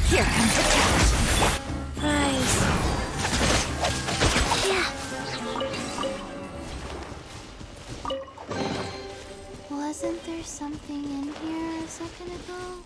Here comes the catch. Rise. Yeah. Wasn't there something in here a second ago?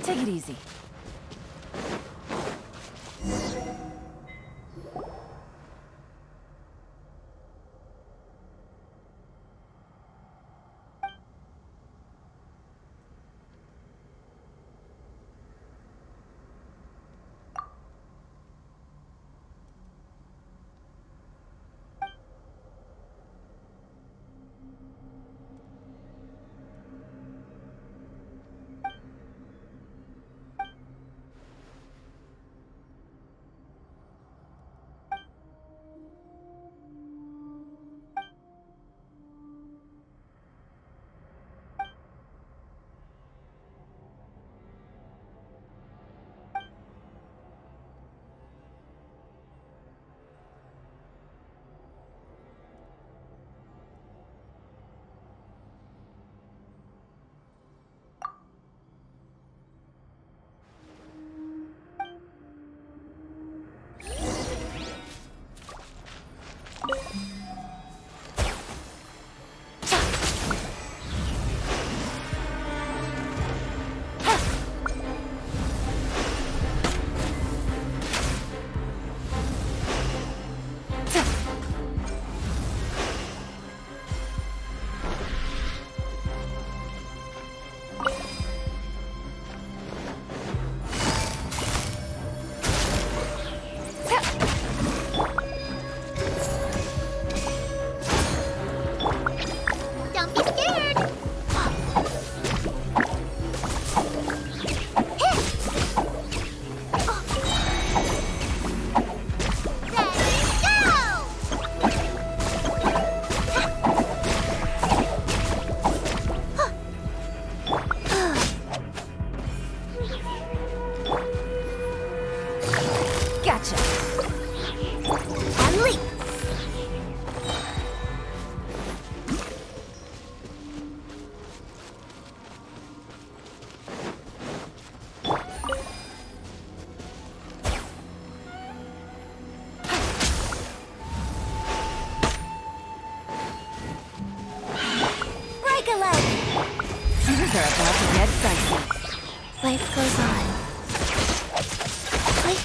Take it easy. Don't be scared. Gotcha. And leap. Break a leg. Things are about to get dicey. Life goes on. Wait.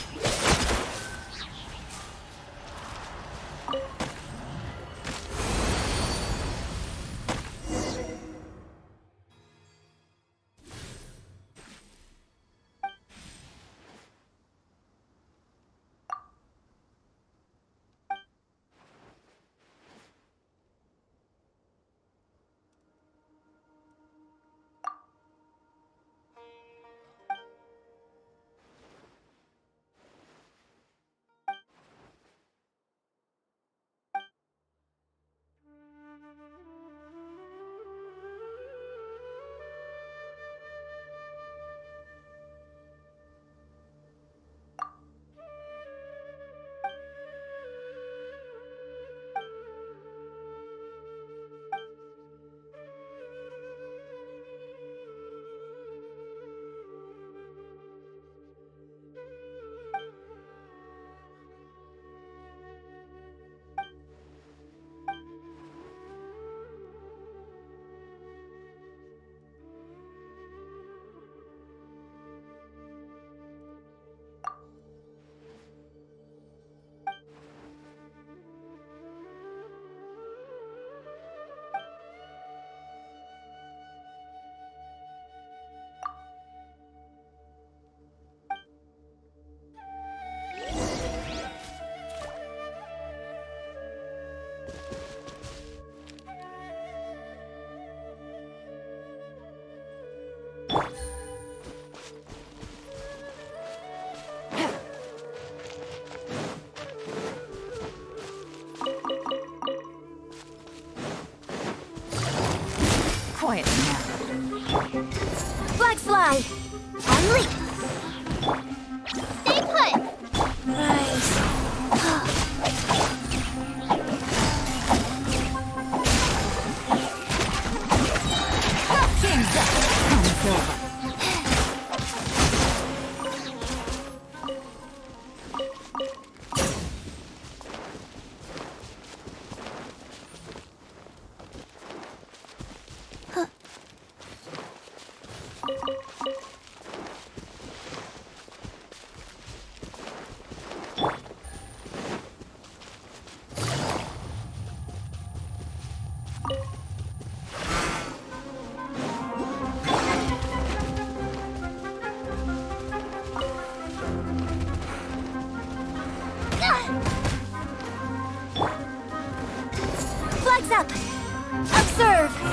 It's over. Flags up! Observe!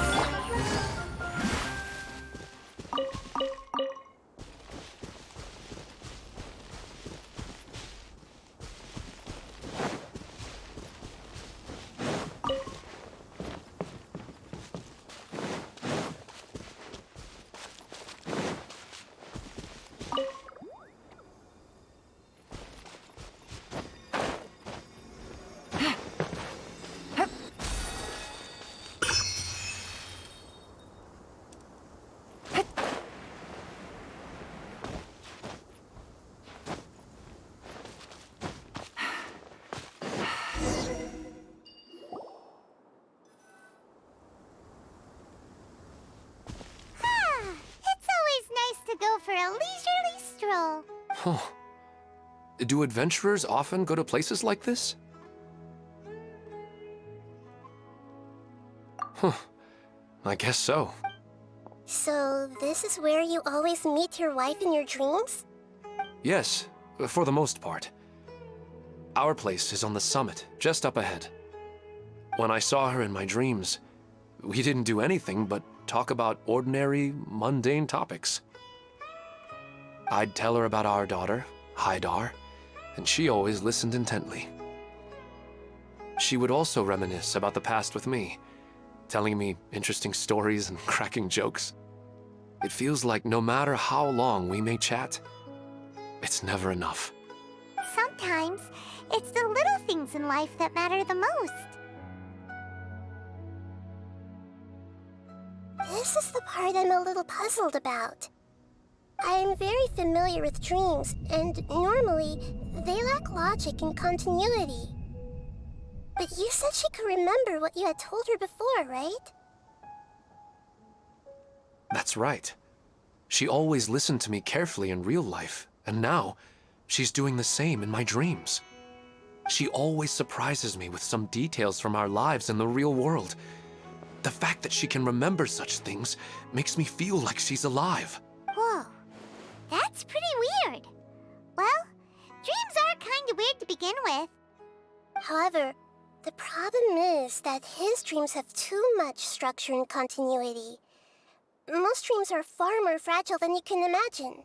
Go for a leisurely stroll. Huh. Do adventurers often go to places like this? Huh. I guess so. So, this is where you always meet your wife in your dreams? Yes, for the most part. Our place is on the summit, just up ahead. When I saw her in my dreams, we didn't do anything but talk about ordinary, mundane topics. I'd tell her about our daughter, Haidar, and she always listened intently. She would also reminisce about the past with me, telling me interesting stories and cracking jokes. It feels like no matter how long we may chat, it's never enough. Sometimes, it's the little things in life that matter the most. This is the part I'm a little puzzled about. I'm very familiar with dreams, and normally, they lack logic and continuity. But you said she could remember what you had told her before, right? That's right. She always listened to me carefully in real life, and now, she's doing the same in my dreams. She always surprises me with some details from our lives in the real world. The fact that she can remember such things makes me feel like she's alive. Whoa. That's pretty weird. Well, dreams are kind of weird to begin with. However, the problem is that his dreams have too much structure and continuity. Most dreams are far more fragile than you can imagine.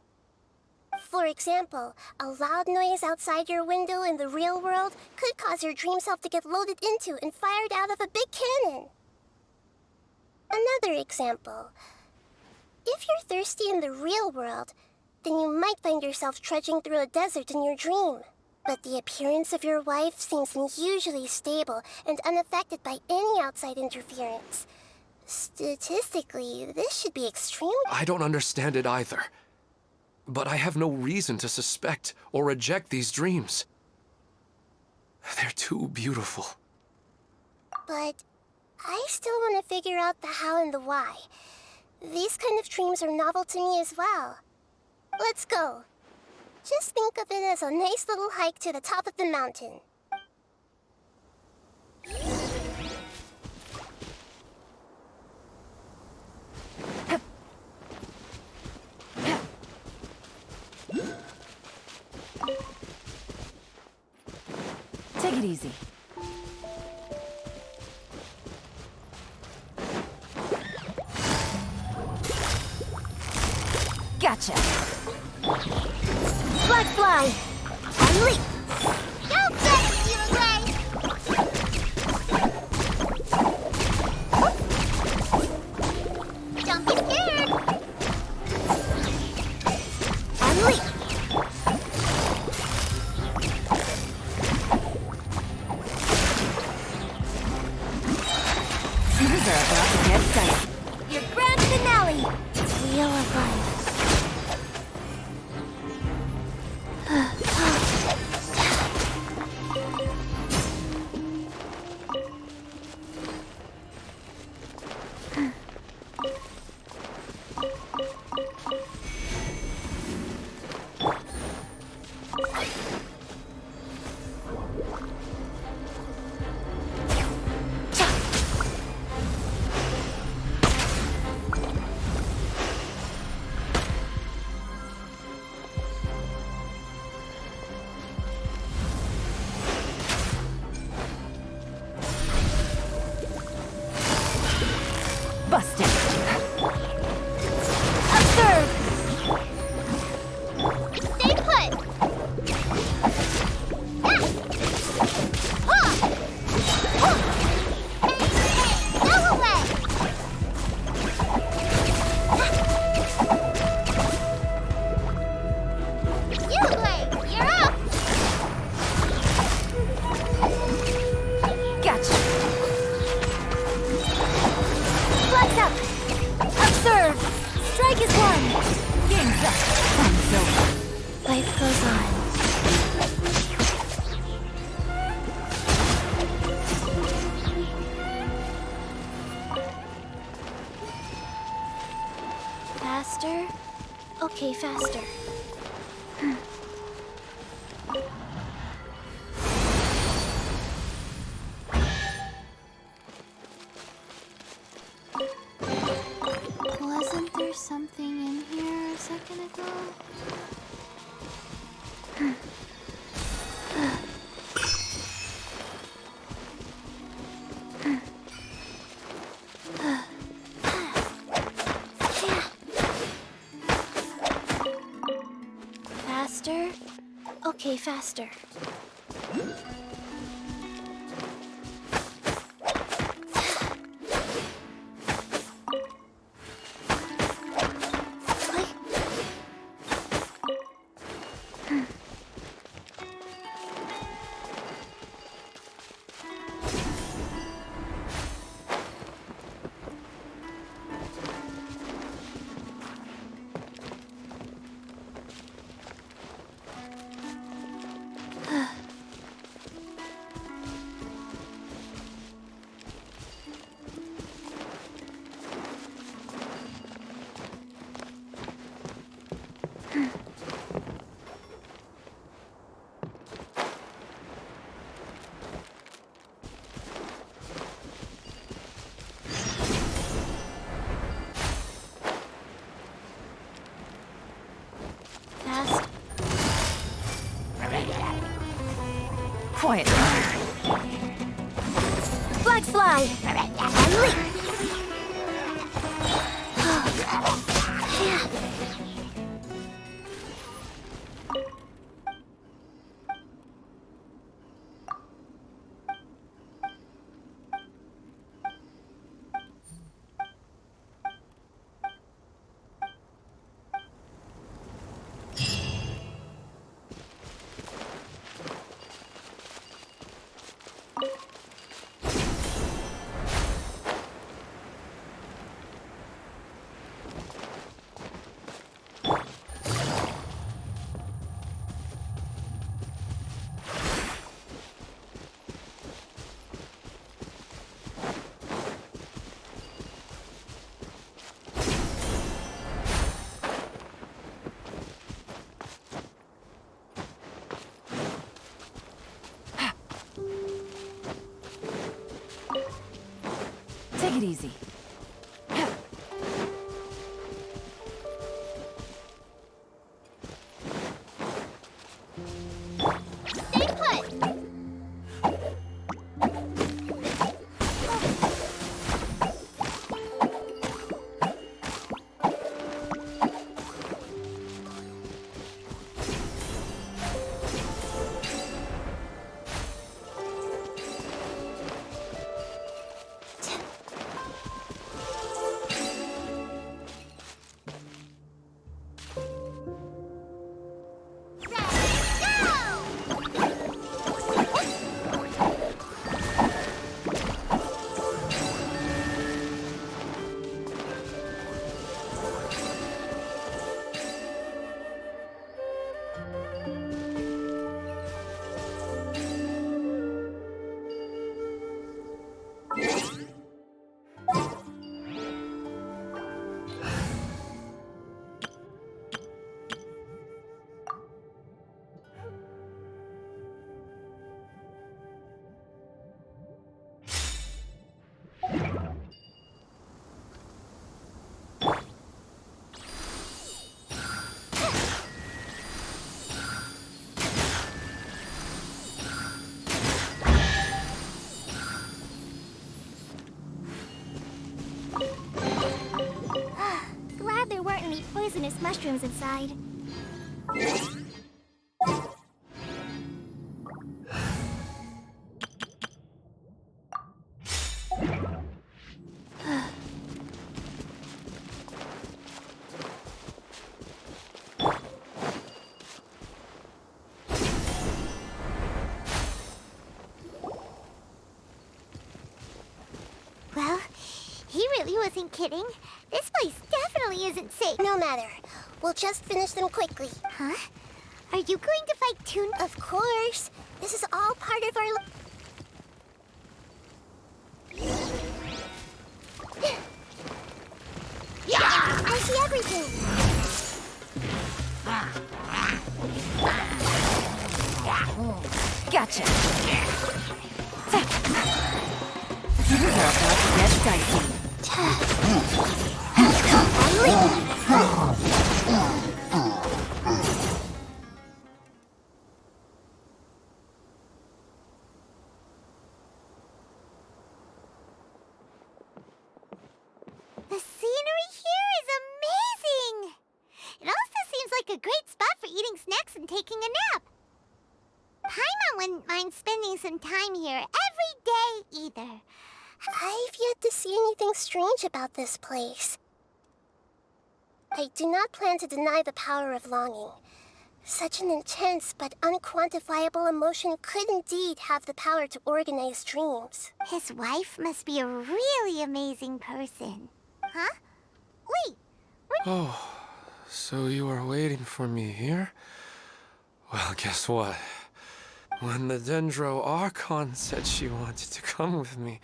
For example, a loud noise outside your window in the real world could cause your dream self to get loaded into and fired out of a big cannon. Another example. If you're thirsty in the real world, then you might find yourself trudging through a desert in your dream. But the appearance of your wife seems unusually stable and unaffected by any outside interference. Statistically, this should be extremely... I don't understand it either. But I have no reason to suspect or reject these dreams. They're too beautiful. But I still want to figure out the how and the why. These kind of dreams are novel to me as well. Let's go. Just think of it as a nice little hike to the top of the mountain. Take it easy. Gotcha. Flag fly! Unleash! Don't let it get away! Don't be scared! Unleash! Things are about to get dicey. Your grand finale! wheel of life. Busted. Observe! Stay put! Go away! You, Blade, you're up! Gotcha. Flex up! Observe! Strike is one! Game's up. Time's over. Life goes on. Faster? Okay, faster. Wasn't there something in here a second ago? Faster? Okay, faster. Fast. Quiet. Flag slide! And leap! Take it easy. Stay put! poisonous mushrooms inside. Well, he really wasn't kidding. This place definitely isn't safe. No matter. We'll just finish them quickly. Huh? Are you going to fight Toon? Of course. This is all part of our... I see everything. Gotcha. You're about to get dicey. The scenery here is amazing! It also seems like a great spot for eating snacks and taking a nap. Paimon wouldn't mind spending some time here every day either. I've yet to see anything strange about this place. I do not plan to deny the power of longing. Such an intense but unquantifiable emotion could indeed have the power to organize dreams. His wife must be a really amazing person. Huh? Wait, Oh, so you are waiting for me here? Well, guess what? When the Dendro Archon said she wanted to come with me,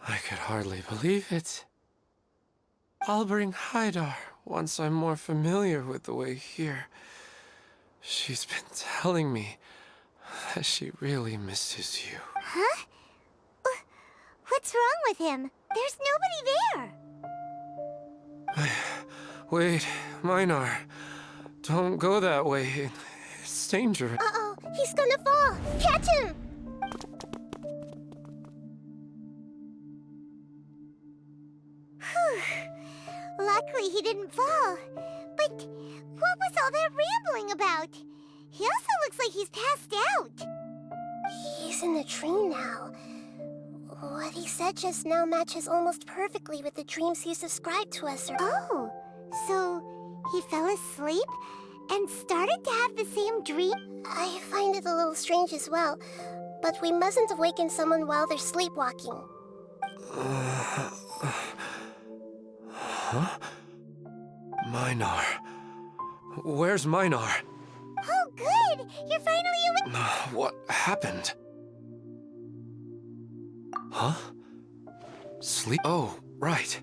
I could hardly believe it. I'll bring Haidar once I'm more familiar with the way here. She's been telling me that she really misses you. Huh? What's wrong with him? There's nobody there. Wait, Minar. Don't go that way. It's dangerous. Uh-oh, he's gonna fall. Catch him! Whew. Luckily he didn't fall. But what was all that rambling about? He also looks like he's passed out. He's in a dream now. What he said just now matches almost perfectly with the dreams he's described to us. Oh, so he fell asleep and started to have the same dream? I find it a little strange as well, but we mustn't awaken someone while they're sleepwalking. Huh? Minar. Where's Minar? Oh, good! You're finally awake! What happened? Huh? Sleep? Oh, right.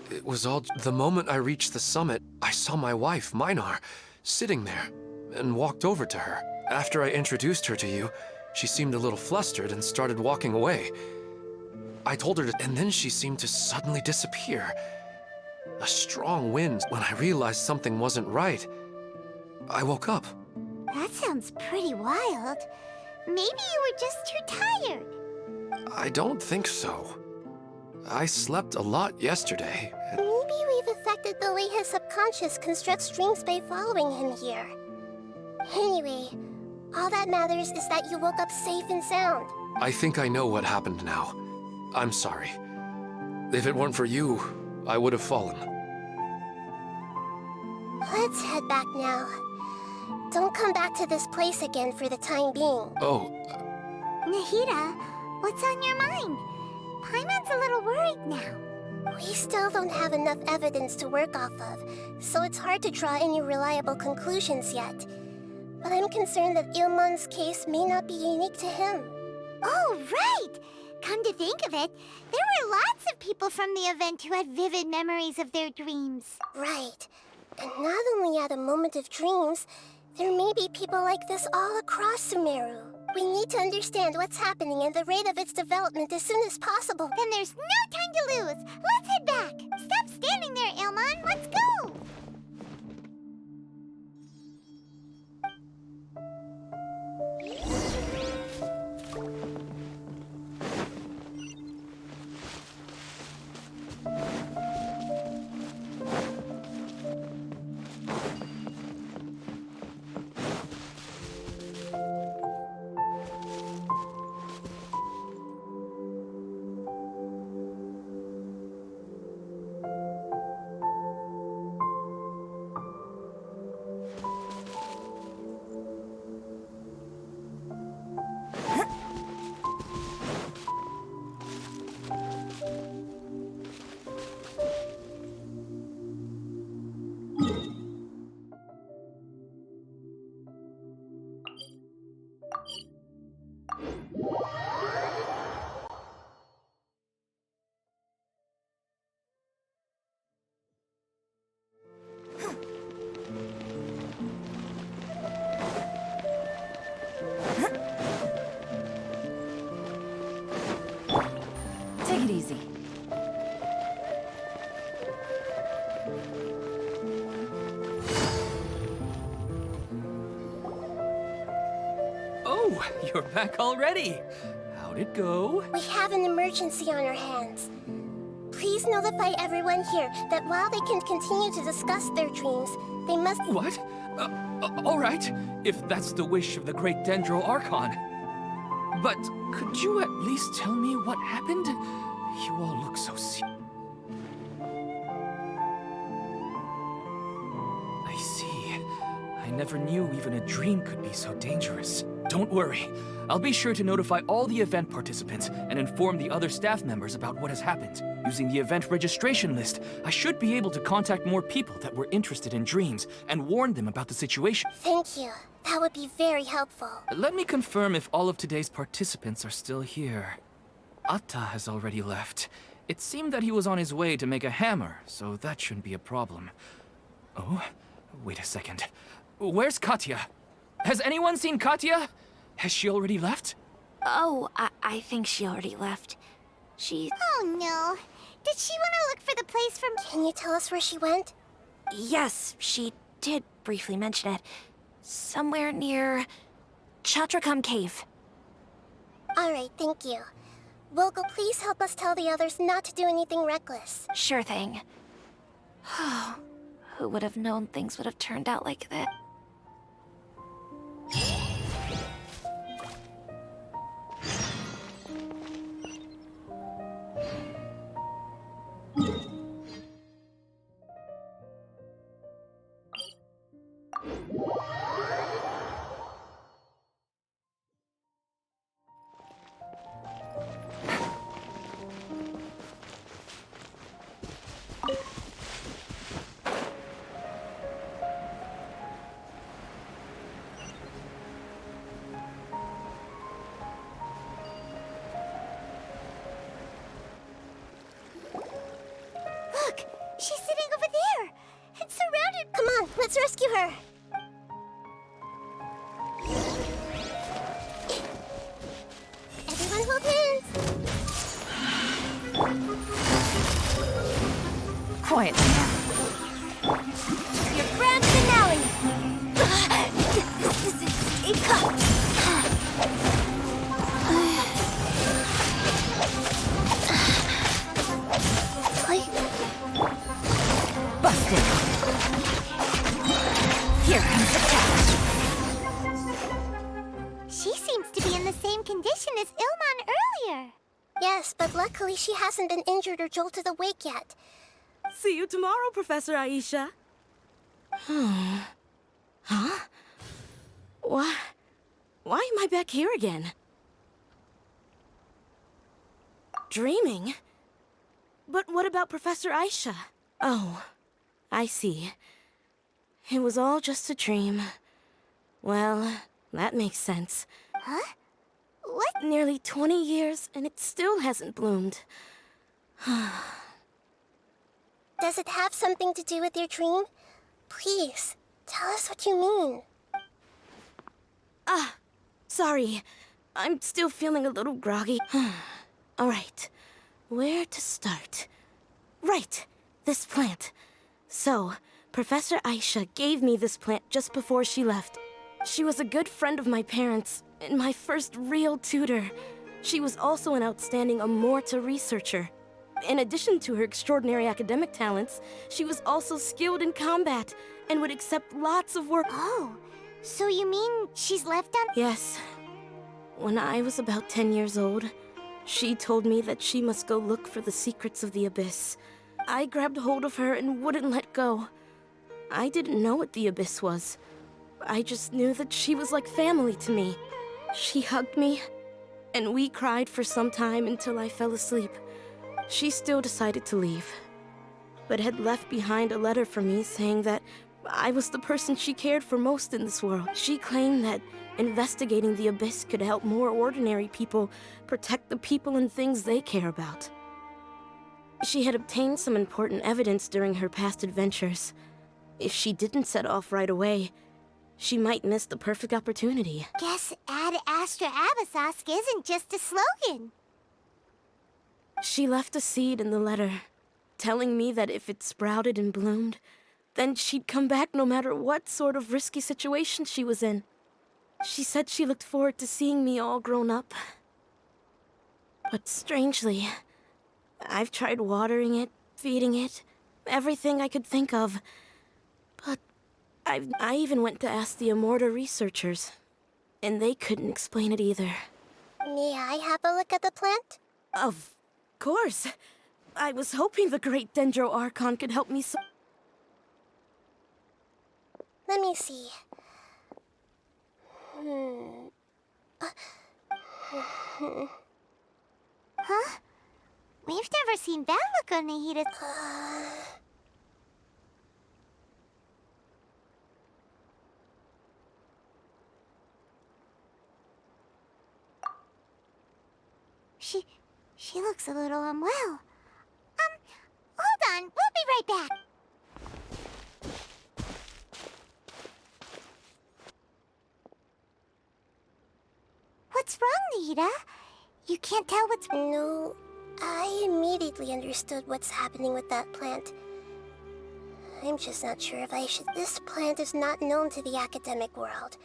It was all... The moment I reached the summit, I saw my wife, Minar, sitting there, and walked over to her. After I introduced her to you, she seemed a little flustered and started walking away. I told her to... And then she seemed to suddenly disappear. A strong wind. When I realized something wasn't right, I woke up. That sounds pretty wild. Maybe you were just too tired. I don't think so. I slept a lot yesterday. Maybe we've affected the way his subconscious constructs dreams by following him here. Anyway, all that matters is that you woke up safe and sound. I think I know what happened now. I'm sorry. If it weren't for you, I would have fallen. Let's head back now. Don't come back to this place again for the time being. Oh. Nahida, what's on your mind? Paimon's a little worried now. We still don't have enough evidence to work off of, so it's hard to draw any reliable conclusions yet. But I'm concerned that Ilmon's case may not be unique to him. Oh, right! Come to think of it, there were lots of people from the event who had vivid memories of their dreams. Right. And not only at a moment of dreams, there may be people like this all across Sumeru. We need to understand what's happening and the rate of its development as soon as possible. Then there's no time to lose. Let's head back. Stop standing there, Ilmon. Let's go. Take it easy. Oh, you're back already. How'd it go? We have an emergency on our hands. Please notify everyone here that while they can continue to discuss their dreams, they must... What? All right, if that's the wish of the great Dendro Archon. But could you at least tell me what happened? You all look so I see. I never knew even a dream could be so dangerous. Don't worry. I'll be sure to notify all the event participants and inform the other staff members about what has happened. Using the event registration list, I should be able to contact more people that were interested in dreams and warn them about the situation. Thank you. That would be very helpful. Let me confirm if all of today's participants are still here. Atta has already left. It seemed that he was on his way to make a hammer, so that shouldn't be a problem. Oh, wait a second. Where's Katya? Has anyone seen Katya? Has she already left? Oh, I think she already left. Oh no. Did she want to look for the place from... Can you tell us where she went? Yes, she did briefly mention it. Somewhere near Chatrakam Cave. Alright, thank you. Volgo, please help us tell the others not to do anything reckless. Sure thing. Who would have known things would have turned out like that? Look! She's sitting over there! And surrounded... Come on, let's rescue her! Everyone hold hands! Quiet now. Your grand finale! This is Ika! Busted. Here comes the catch. She seems to be in the same condition as Ilman earlier. Yes, but luckily she hasn't been injured or jolted awake yet. See you tomorrow, Professor Aisha. Huh? Why am I back here again? Dreaming? But what about Professor Aisha? Oh, I see. It was all just a dream. Well, that makes sense. Huh? What? Nearly 20 years, and it still hasn't bloomed. Does it have something to do with your dream? Please, tell us what you mean. Sorry. I'm still feeling a little groggy. All right. Where to start? Right. This plant. So, Professor Aisha gave me this plant just before she left. She was a good friend of my parents, and my first real tutor. She was also an outstanding Amorta researcher. In addition to her extraordinary academic talents, she was also skilled in combat and would accept lots of work. Oh, so you mean she's left on... Yes. When I was about 10 years old, she told me that she must go look for the secrets of the Abyss. I grabbed hold of her and wouldn't let go. I didn't know what the Abyss was. I just knew that she was like family to me. She hugged me, and we cried for some time until I fell asleep. She still decided to leave, but had left behind a letter for me saying that I was the person she cared for most in this world. She claimed that investigating the Abyss could help more ordinary people protect the people and things they care about. She had obtained some important evidence during her past adventures. If she didn't set off right away, she might miss the perfect opportunity. Guess Ad Astra Abyssosque isn't just a slogan. She left a seed in the letter, telling me that if it sprouted and bloomed, then she'd come back no matter what sort of risky situation she was in. She said she looked forward to seeing me all grown up. But strangely, I've tried watering it, feeding it, everything I could think of. But I even went to ask the Memória researchers, and they couldn't explain it either. May I have a look at the plant? Of course. I was hoping the great Dendro Archon could help me Let me see. Huh? We've never seen that look on Nahida. She looks a little unwell. Hold on. We'll be right back. What's wrong, Nahida? You can't tell what's... No, I immediately understood what's happening with that plant. I'm just not sure if I should... This plant is not known to the academic world.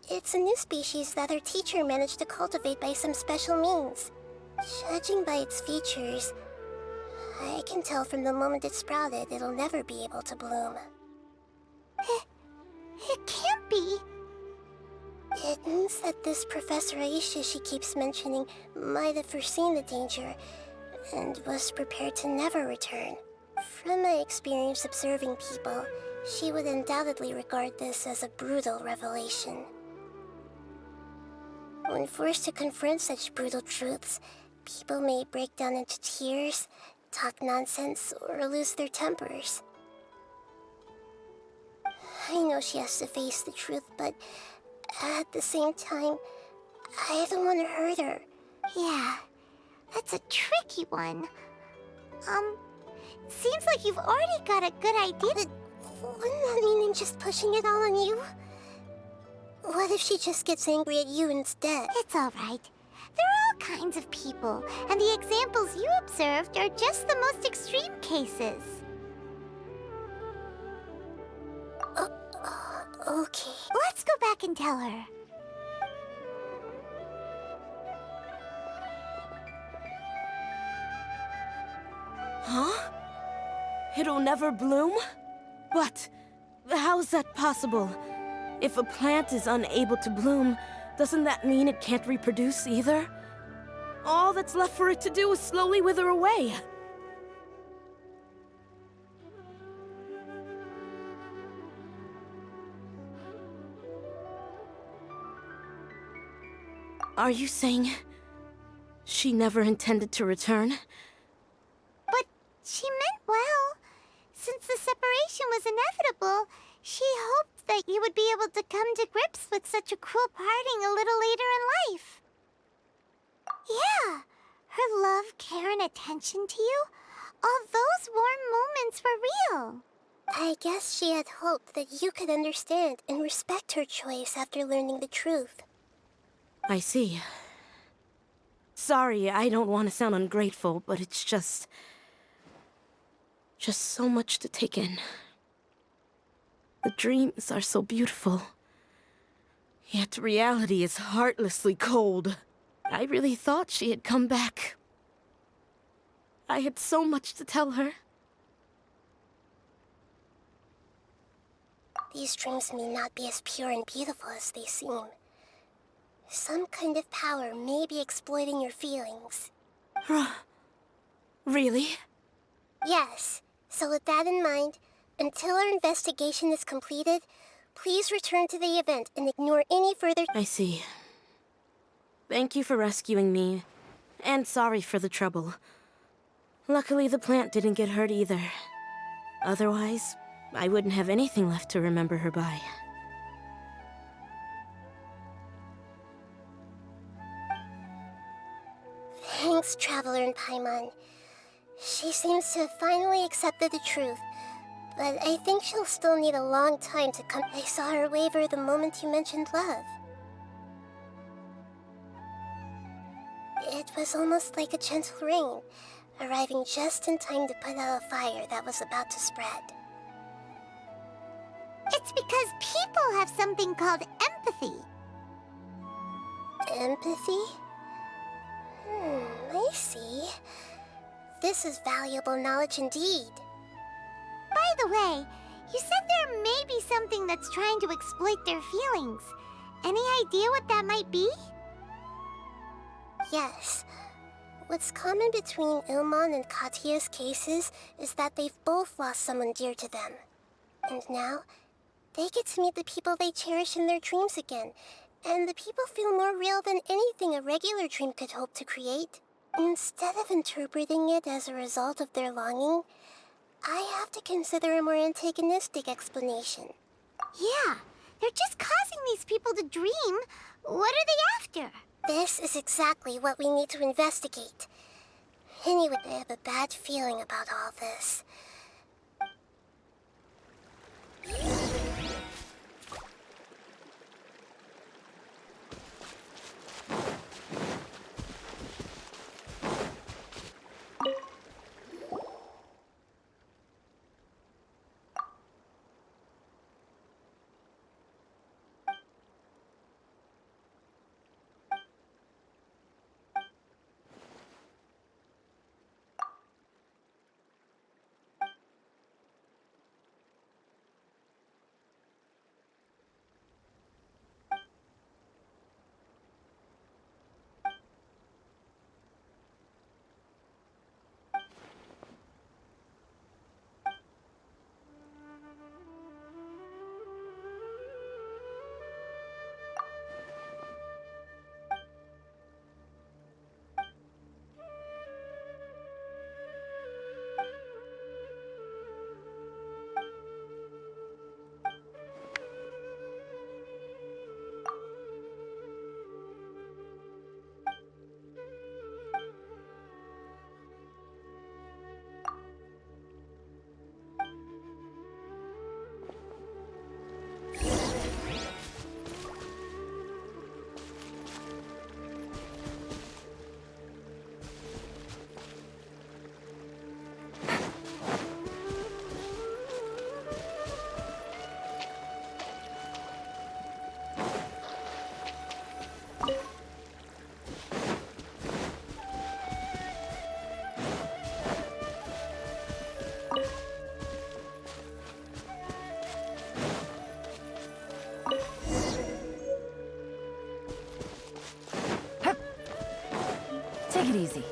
It's a new species that our teacher managed to cultivate by some special means. Judging by its features, I can tell from the moment it sprouted, it'll never be able to bloom. It can't be. It means that this Professor Aisha she keeps mentioning might have foreseen the danger and was prepared to never return. From my experience observing people, she would undoubtedly regard this as a brutal revelation. When forced to confront such brutal truths, people may break down into tears, talk nonsense, or lose their tempers. I know she has to face the truth, but at the same time, I don't want to hurt her. Yeah, that's a tricky one. Seems like you've already got a good idea. But wouldn't that mean I'm just pushing it all on you? What if she just gets angry at you instead? It's all right. There are all kinds of people, and the examples you observed are just the most extreme cases. Okay. Let's go back and tell her. Huh? It'll never bloom? But how's that possible? If a plant is unable to bloom, doesn't that mean it can't reproduce either? All that's left for it to do is slowly wither away. Are you saying she never intended to return? But she meant well. Since the separation was inevitable, she hoped that you would be able to come to grips with such a cruel parting a little later in life. Yeah, her love, care, and attention to you, all those warm moments were real. I guess she had hoped that you could understand and respect her choice after learning the truth. I see. Sorry, I don't want to sound ungrateful, but it's just so much to take in. The dreams are so beautiful, yet reality is heartlessly cold. I really thought she had come back. I had so much to tell her. These dreams may not be as pure and beautiful as they seem. Some kind of power may be exploiting your feelings. Really? Yes. So with that in mind, until our investigation is completed, please return to the event and ignore any further... I see. Thank you for rescuing me, and sorry for the trouble. Luckily, the plant didn't get hurt either. Otherwise, I wouldn't have anything left to remember her by. Thanks, Traveler in Paimon. She seems to have finally accepted the truth, but I think she'll still need a long time to come. I saw her waver the moment you mentioned love. It It was almost like a gentle rain, arriving just in time to put out a fire that was about to spread. It's because people have something called empathy. Empathy? I see. This is valuable knowledge indeed. By the way, you said there may be something that's trying to exploit their feelings. Any idea what that might be? Yes. What's common between Ilmon and Katya's cases is that they've both lost someone dear to them. And now, they get to meet the people they cherish in their dreams again, and the people feel more real than anything a regular dream could hope to create. Instead of interpreting it as a result of their longing, I have to consider a more antagonistic explanation. Yeah, they're just causing these people to dream. What are they after? This is exactly what we need to investigate. Anyway, I have a bad feeling about all this. Take it easy.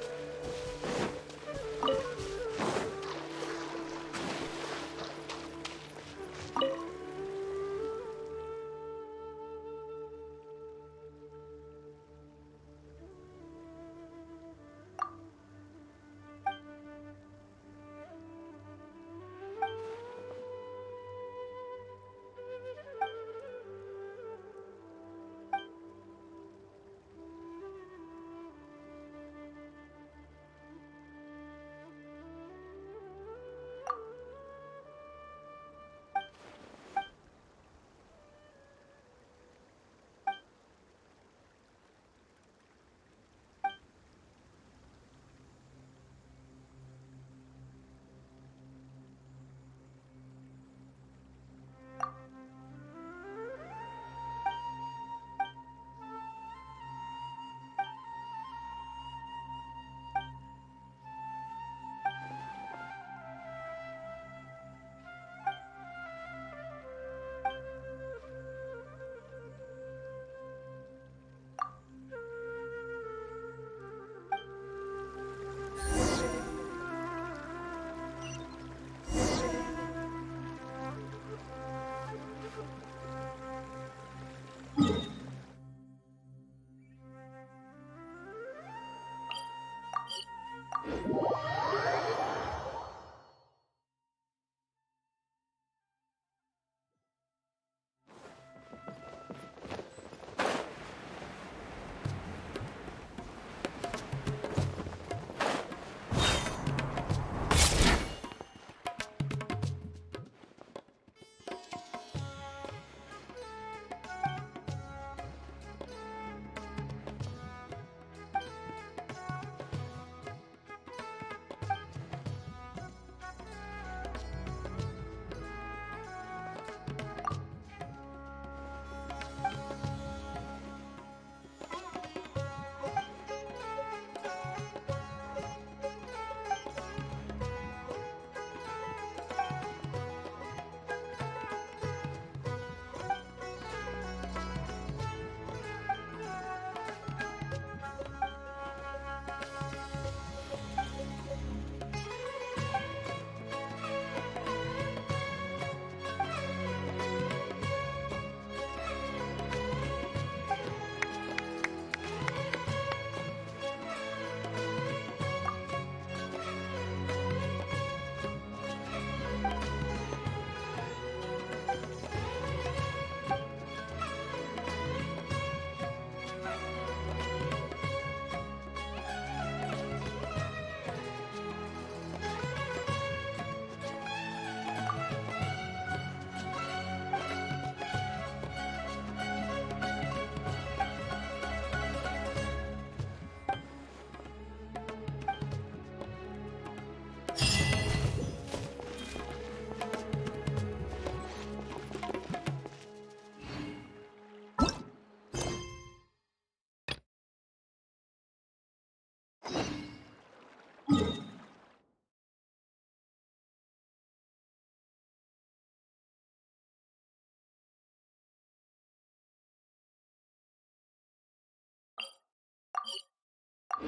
We're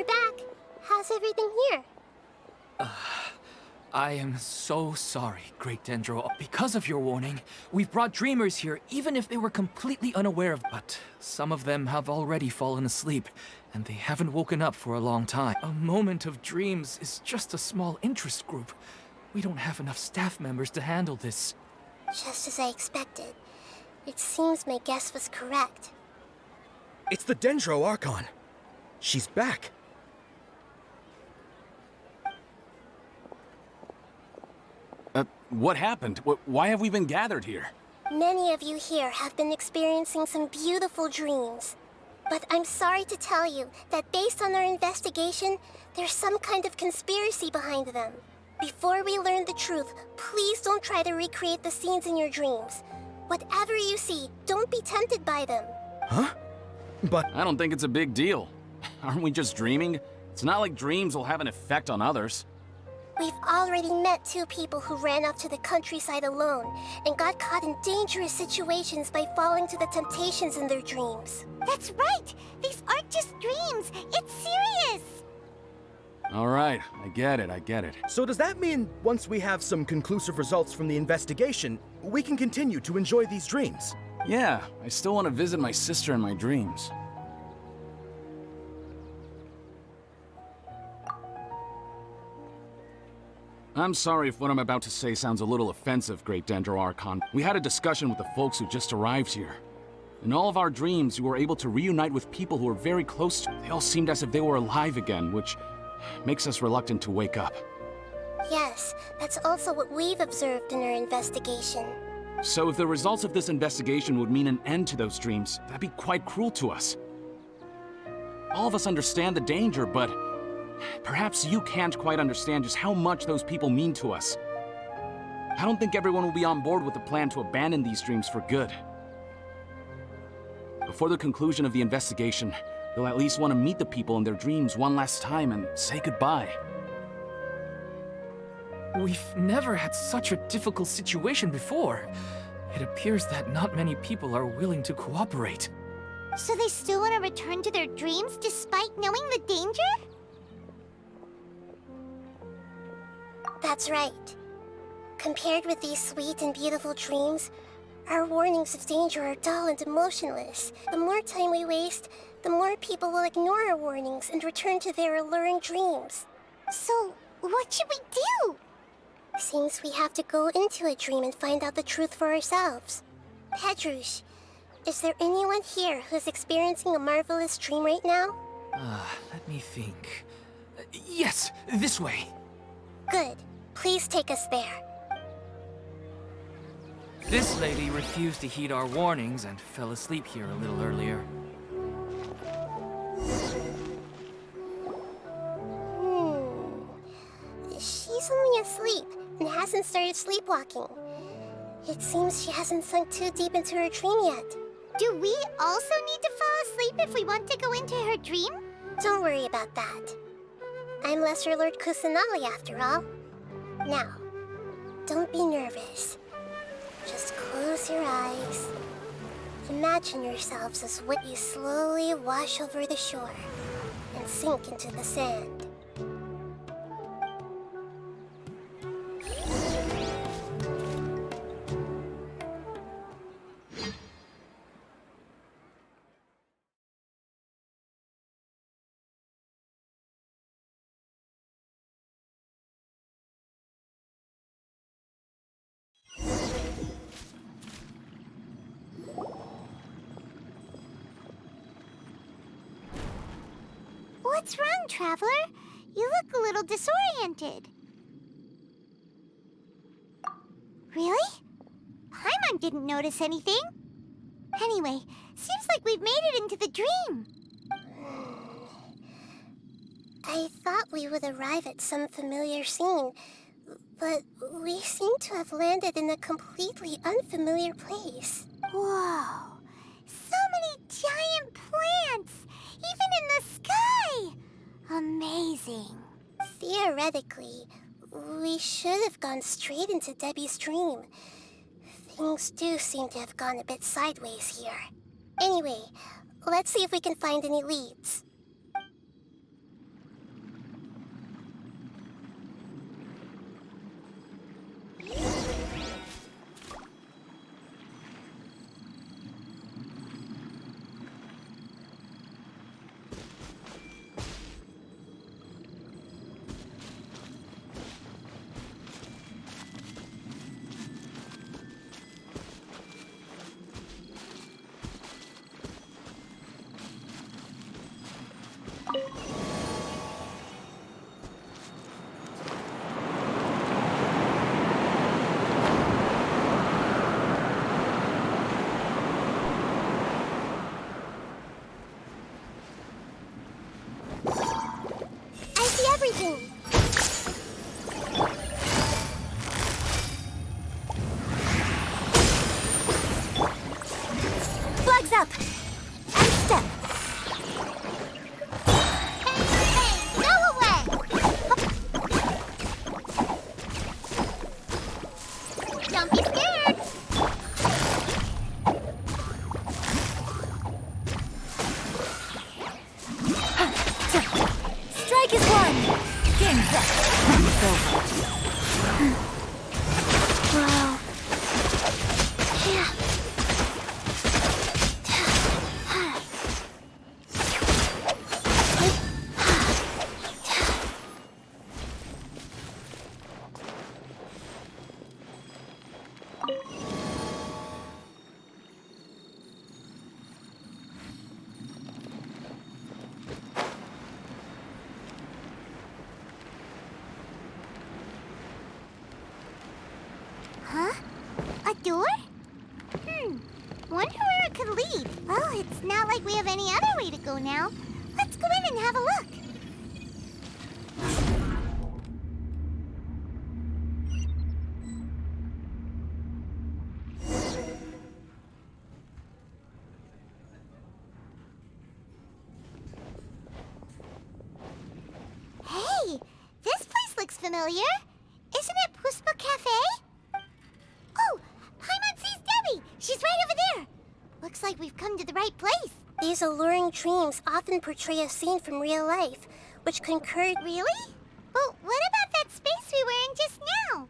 back. How's everything here? I am so sorry, Great Dendro. Because of your warning, we've brought dreamers here even if they were completely unaware of... But some of them have already fallen asleep, and they haven't woken up for a long time. A moment of dreams is just a small interest group. We don't have enough staff members to handle this. Just as I expected. It seems my guess was correct. It's the Dendro Archon. She's back. What happened? Why have we been gathered here? Many of you here have been experiencing some beautiful dreams. But I'm sorry to tell you that based on our investigation, there's some kind of conspiracy behind them. Before we learn the truth, please don't try to recreate the scenes in your dreams. Whatever you see, don't be tempted by them. Huh? But I don't think it's a big deal. Aren't we just dreaming? It's not like dreams will have an effect on others. We've already met 2 people who ran off to the countryside alone and got caught in dangerous situations by falling to the temptations in their dreams. That's right! These aren't just dreams! It's serious! All right, I get it. so does that mean once we have some conclusive results from the investigation, we can continue to enjoy these dreams? Yeah, I still want to visit my sister in my dreams. I'm sorry if what I'm about to say sounds a little offensive, Great Dendro Archon. We had a discussion with the folks who just arrived here. In all of our dreams, you were able to reunite with people who were very close to you. They all seemed as if they were alive again, which makes us reluctant to wake up. Yes, that's also what we've observed in our investigation. So if the results of this investigation would mean an end to those dreams, that'd be quite cruel to us. All of us understand the danger, but perhaps you can't quite understand just how much those people mean to us. I don't think everyone will be on board with the plan to abandon these dreams for good. Before the conclusion of the investigation, they'll at least want to meet the people in their dreams one last time and say goodbye. We've never had such a difficult situation before. It appears that not many people are willing to cooperate. So they still want to return to their dreams despite knowing the danger? That's right. Compared with these sweet and beautiful dreams, our warnings of danger are dull and emotionless. The more time we waste, the more people will ignore our warnings and return to their alluring dreams. So, what should we do? Seems we have to go into a dream and find out the truth for ourselves. Pedrush, is there anyone here who's experiencing a marvelous dream right now? Let me think. Yes, this way. Good. Please take us there. This lady refused to heed our warnings and fell asleep here a little earlier. She's only asleep and hasn't started sleepwalking. It seems she hasn't sunk too deep into her dream yet. Do we also need to fall asleep if we want to go into her dream? Don't worry about that. I'm Lesser Lord Kusanali after all. Now, don't be nervous. Just close your eyes. Imagine yourselves as what you slowly wash over the shore and sink into the sand. What's wrong, Traveler? You look a little disoriented. Really? Paimon didn't notice anything. Anyway, seems like we've made it into the dream. I thought we would arrive at some familiar scene, but we seem to have landed in a completely unfamiliar place. Whoa! So many giant plants! Even in the sky! Amazing. Theoretically, we should have gone straight into Debbie's dream. Things do seem to have gone a bit sideways here. Anyway, let's see if we can find any leads. I see everything! Flags up! And step! Hey, go away! Don't be scared! Strike is one! Game's up! It's over. Wow. Yeah. Huh? A door? Wonder where it could lead. Well, it's not like we have any other way to go now. Let's go in and have a look. Hey, this place looks familiar. Isn't it Puspa Cafe? Oh, Paimon sees Debbie. She's right over there. Looks like we've come to the right place. These alluring dreams often portray a scene from real life, which concurred. Really? But what about that space we were in just now?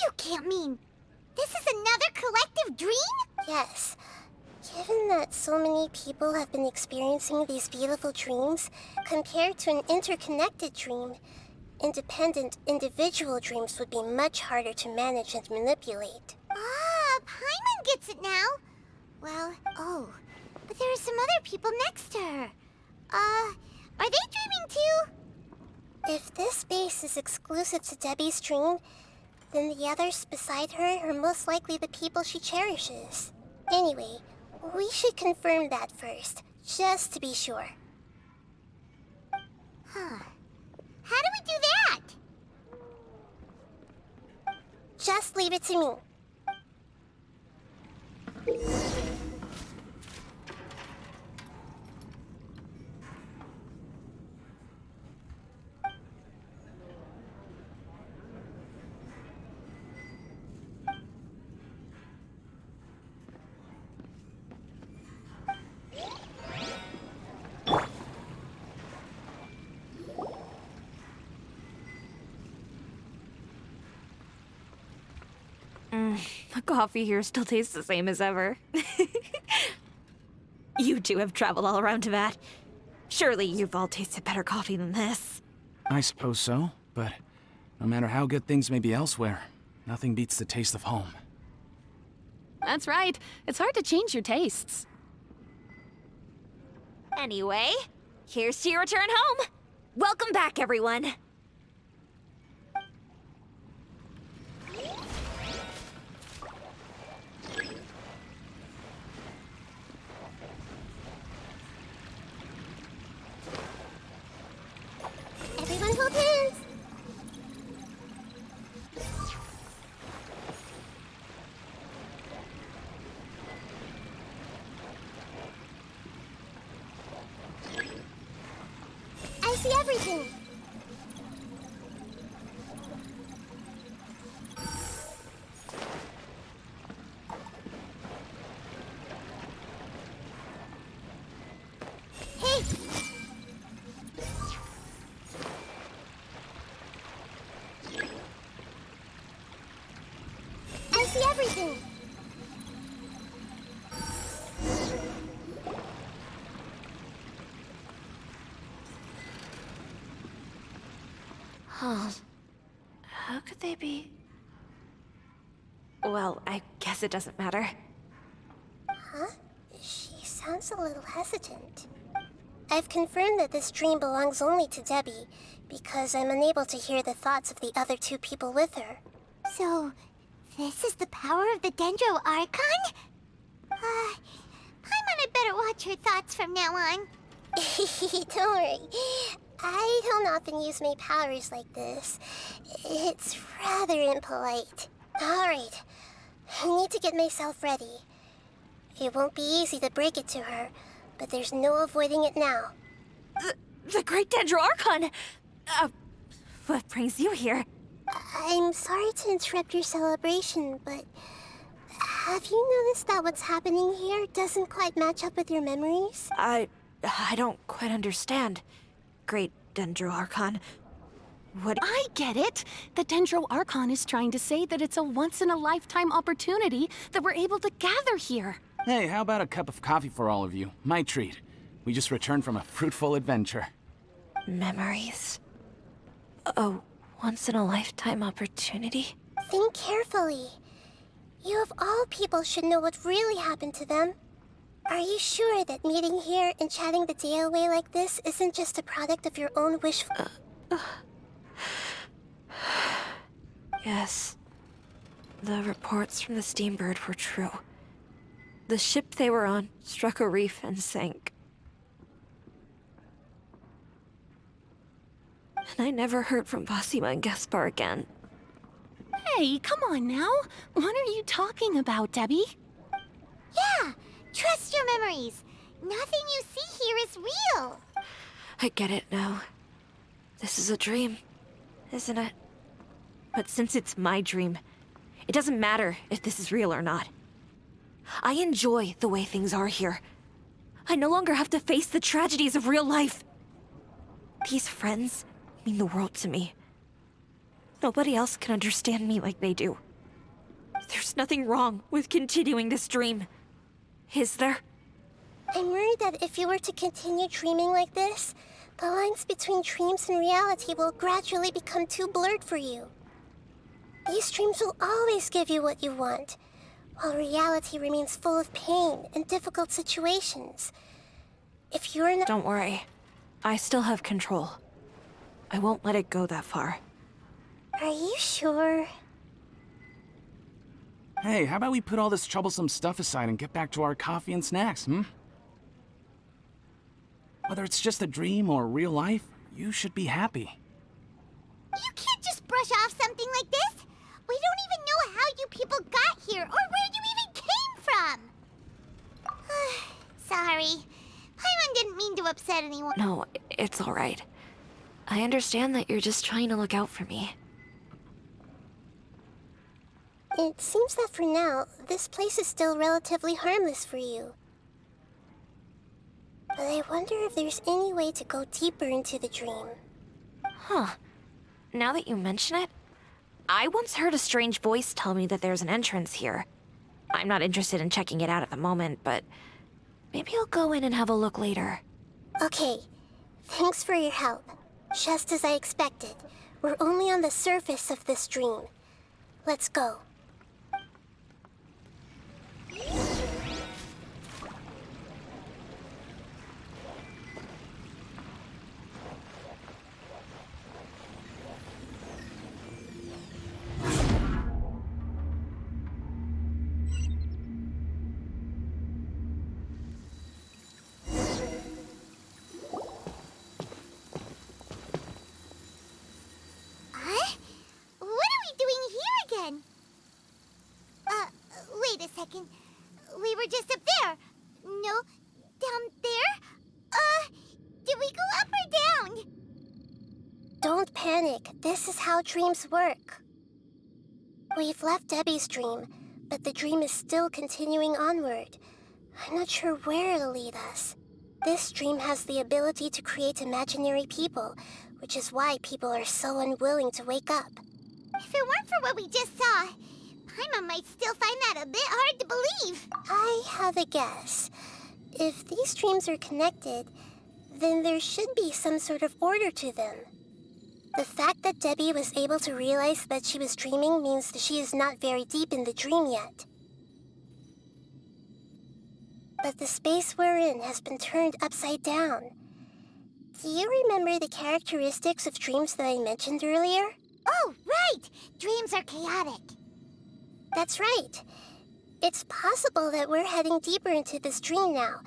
You can't mean this is another collective dream? Yes. Given that so many people have been experiencing these beautiful dreams, compared to an interconnected dream, independent individual dreams would be much harder to manage and manipulate. Ah, Paimon gets it now. Well, oh, but there are some other people next to her. Are they dreaming too? If this space is exclusive to Debbie's dream, then the others beside her are most likely the people she cherishes. Anyway, we should confirm that first, just to be sure. Huh. How do we do that? Just leave it to me. The coffee here still tastes the same as ever. You two have traveled all around to that. Surely you've all tasted better coffee than this. I suppose so, but no matter how good things may be elsewhere, nothing beats the taste of home. That's right. It's hard to change your tastes. Anyway, here's to your return home. Welcome back, everyone. everything! Hey! I see everything! Huh. How could they be? Well, I guess it doesn't matter. Huh? She sounds a little hesitant. I've confirmed that this dream belongs only to Debbie, because I'm unable to hear the thoughts of the other two people with her. So, this is the power of the Dendro Archon? Paimon had better watch her thoughts from now on. Don't worry. I don't often use my powers like this. It's rather impolite. Alright, I need to get myself ready. It won't be easy to break it to her, but there's no avoiding it now. The Great Dendro Archon! What brings you here? I'm sorry to interrupt your celebration, but have you noticed that what's happening here doesn't quite match up with your memories? I don't quite understand. Great Dendro Archon. What? I get it! The Dendro Archon is trying to say that it's a once-in-a-lifetime opportunity that we're able to gather here. Hey, how about a cup of coffee for all of you? My treat. We just returned from a fruitful adventure. Memories? A once-in-a-lifetime opportunity? Think carefully. You of all people should know what really happened to them. Are you sure that meeting here and chatting the day away like this isn't just a product of your own wishful... Yes. The reports from the Steambird were true. The ship they were on struck a reef and sank. And I never heard from Basima and Gaspar again. Hey, come on now! What are you talking about, Debbie? Yeah, trust your memories. Nothing you see here is real. I get it now. This is a dream, isn't it? But since it's my dream, it doesn't matter if this is real or not. I enjoy the way things are here. I no longer have to face the tragedies of real life. These friends mean the world to me. Nobody else can understand me like they do. There's nothing wrong with continuing this dream. Is there? I'm worried that if you were to continue dreaming like this, the lines between dreams and reality will gradually become too blurred for you. These dreams will always give you what you want, while reality remains full of pain and difficult situations. If you're not— Don't worry. I still have control. I won't let it go that far. Are you sure? Hey, how about we put all this troublesome stuff aside and get back to our coffee and snacks, hmm? Whether it's just a dream or real life, you should be happy. You can't just brush off something like this. We don't even know how you people got here or where you even came from. Sorry. Paimon didn't mean to upset anyone. No, it's all right. I understand that you're just trying to look out for me. It seems that for now, this place is still relatively harmless for you. But I wonder if there's any way to go deeper into the dream. Huh. Now that you mention it, I once heard a strange voice tell me that there's an entrance here. I'm not interested in checking it out at the moment, but maybe I'll go in and have a look later. Okay, thanks for your help. Just as I expected, we're only on the surface of this dream. Let's go. What are we doing here again? Wait a second. panic. This is how dreams work. We've left Debbie's dream, but the dream is still continuing onward. I'm not sure where it'll lead us. This dream has the ability to create imaginary people, which is why people are so unwilling to wake up. If it weren't for what we just saw, Paimon might still find that a bit hard to believe. I have a guess. If these dreams are connected, then there should be some sort of order to them. The fact that Debbie was able to realize that she was dreaming means that she is not very deep in the dream yet. But the space we're in has been turned upside down. Do you remember the characteristics of dreams that I mentioned earlier? Oh, right! Dreams are chaotic. That's right. It's possible that we're heading deeper into this dream now.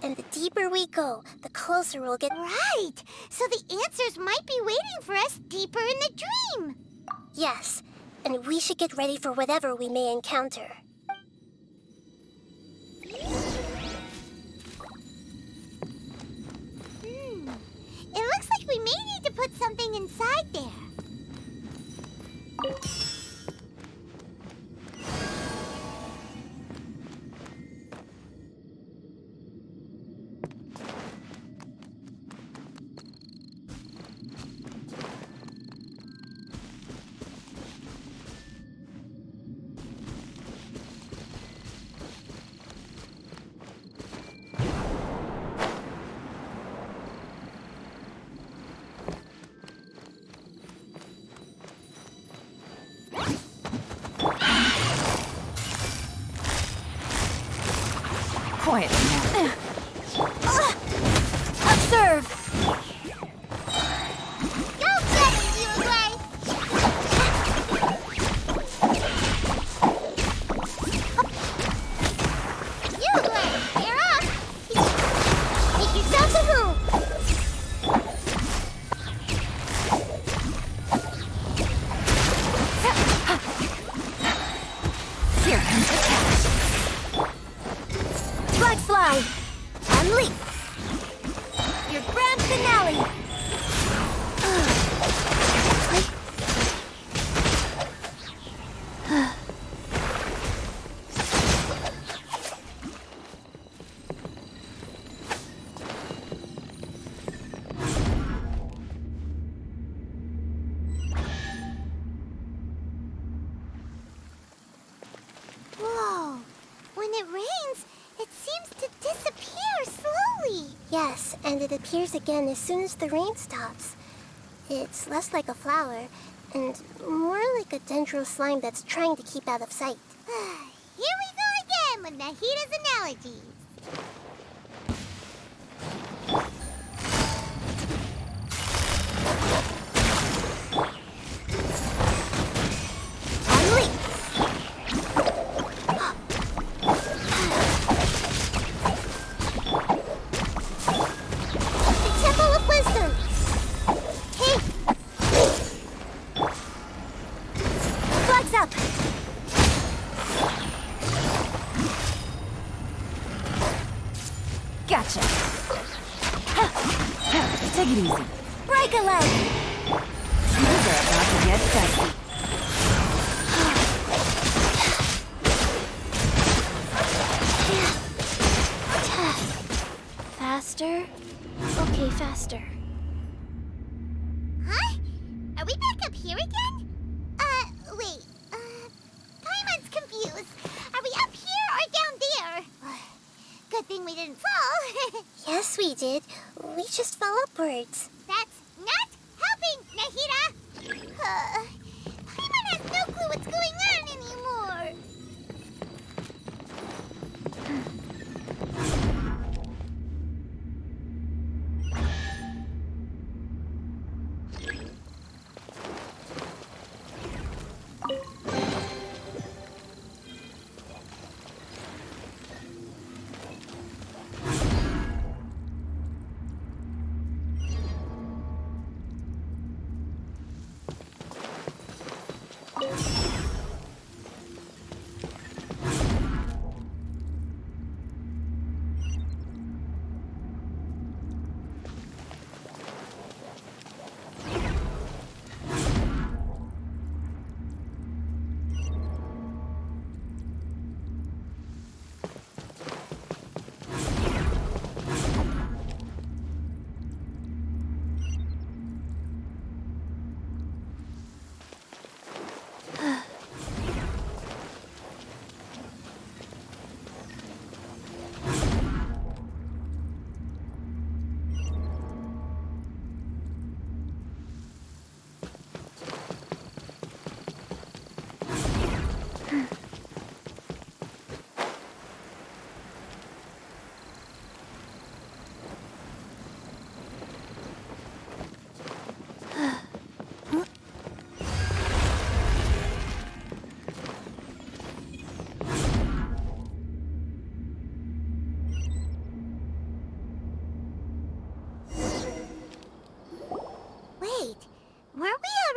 And the deeper we go, the closer we'll get. Right! So the answers might be waiting for us deeper in the dream. Yes, and we should get ready for whatever we may encounter. It looks like we may need to put something inside there. Quiet now. Observe! Go get it, Ziedrick! Ziedrick, you're up! Make yourself a move! Here comes the catch. Flag slide! And leap! Your grand finale! Whoa! When it rains, it seems to disappear slowly. Yes, and it appears again as soon as the rain stops. It's less like a flower, and more like a dendro slime that's trying to keep out of sight. Here we go again with Nahida's analogies. And leap! The Temple of Wisdom! Hey! Flags up! Gotcha. Take it easy. Break a leg! These are about to get dicey. Faster? Okay, faster. Huh? Are we back up here again? Wait. Paimon's confused. Are we up here or down there? Good thing we didn't fall. Yes, we did. We just fell upwards. That's not helping, Nahida! Paimon has no clue what's going on anymore.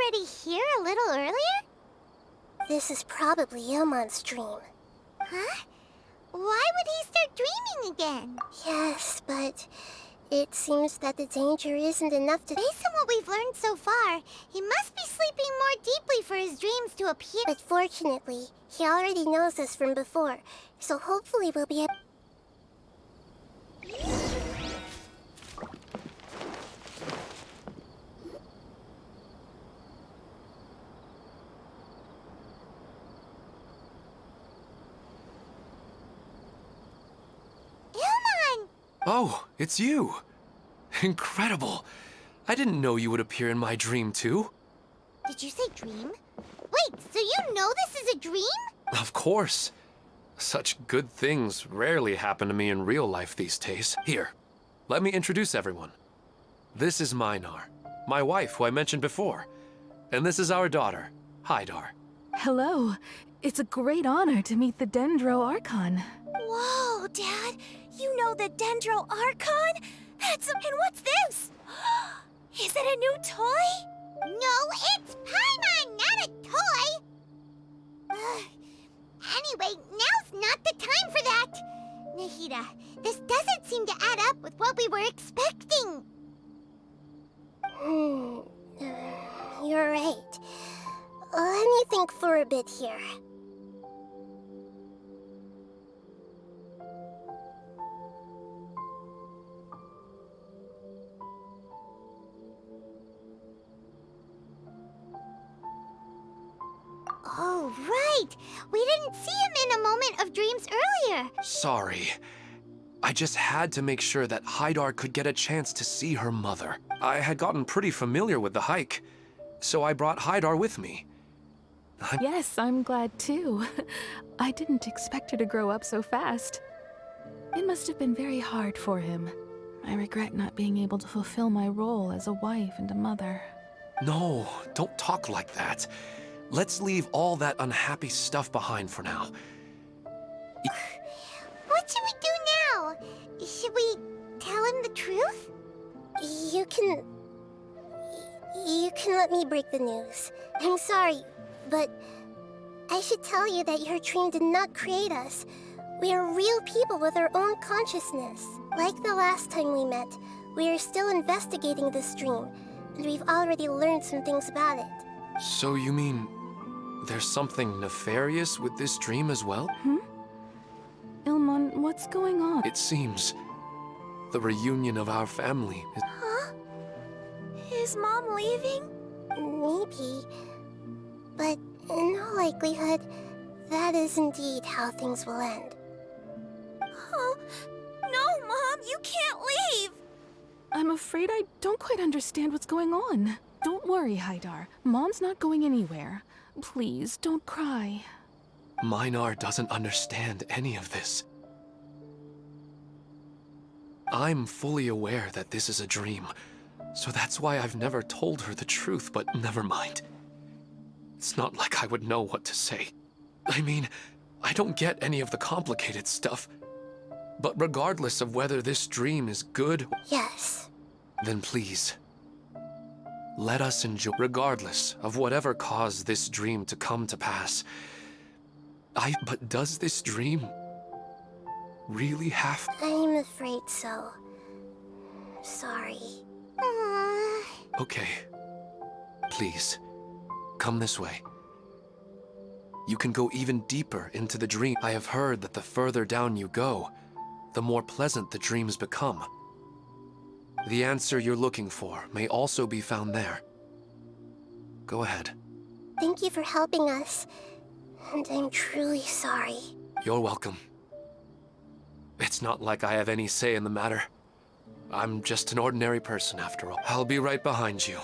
already here a little earlier? This is probably Ilmon's dream. Huh? Why would he start dreaming again? Yes, but it seems that the danger isn't enough to... Based on what we've learned so far, he must be sleeping more deeply for his dreams to appear. But fortunately, he already knows us from before, so hopefully we'll be able... Oh, it's you! Incredible! I didn't know you would appear in my dream, too. Did you say dream? Wait, so you know this is a dream? Of course. Such good things rarely happen to me in real life these days. Here, let me introduce everyone. This is Minar, my wife, who I mentioned before. And this is our daughter, Hydar. Hello. It's a great honor to meet the Dendro Archon. Whoa, Dad! You know the Dendro Archon? And what's this? Is it a new toy? No, it's Paimon, not a toy! Anyway, now's not the time for that! Nahida, this doesn't seem to add up with what we were expecting. You're right. Let me think for a bit here. Oh, right! We didn't see him in a moment of dreams earlier. Sorry. I just had to make sure that Hydar could get a chance to see her mother. I had gotten pretty familiar with the hike, so I brought Hydar with me. Yes, I'm glad too. I didn't expect her to grow up so fast. It must have been very hard for him. I regret not being able to fulfill my role as a wife and a mother. No, don't talk like that. Let's leave all that unhappy stuff behind for now. What should we do now? Should we tell him the truth? You can let me break the news. I'm sorry, but I should tell you that your dream did not create us. We are real people with our own consciousness. Like the last time we met, we are still investigating this dream, and we've already learned some things about it. So you mean there's something nefarious with this dream as well? Ilmon, what's going on? It seems the reunion of our family is... Huh? Is Mom leaving? Maybe. But in all likelihood, that is indeed how things will end. Oh, no, Mom, you can't leave! I'm afraid I don't quite understand what's going on. Don't worry, Hydar. Mom's not going anywhere. Please, don't cry. Minar doesn't understand any of this. I'm fully aware that this is a dream, so that's why I've never told her the truth, but never mind. It's not like I would know what to say. I mean, I don't get any of the complicated stuff. But regardless of whether this dream is good... Yes. Then please, let us enjoy... Regardless of whatever caused this dream to come to pass. But does this dream really have... I'm afraid so. Sorry. Okay. Please, come this way. You can go even deeper into the dream. I have heard that the further down you go, the more pleasant the dreams become. The answer you're looking for may also be found there. Go ahead. Thank you for helping us, and I'm truly sorry. You're welcome. It's not like I have any say in the matter. I'm just an ordinary person after all. I'll be right behind you.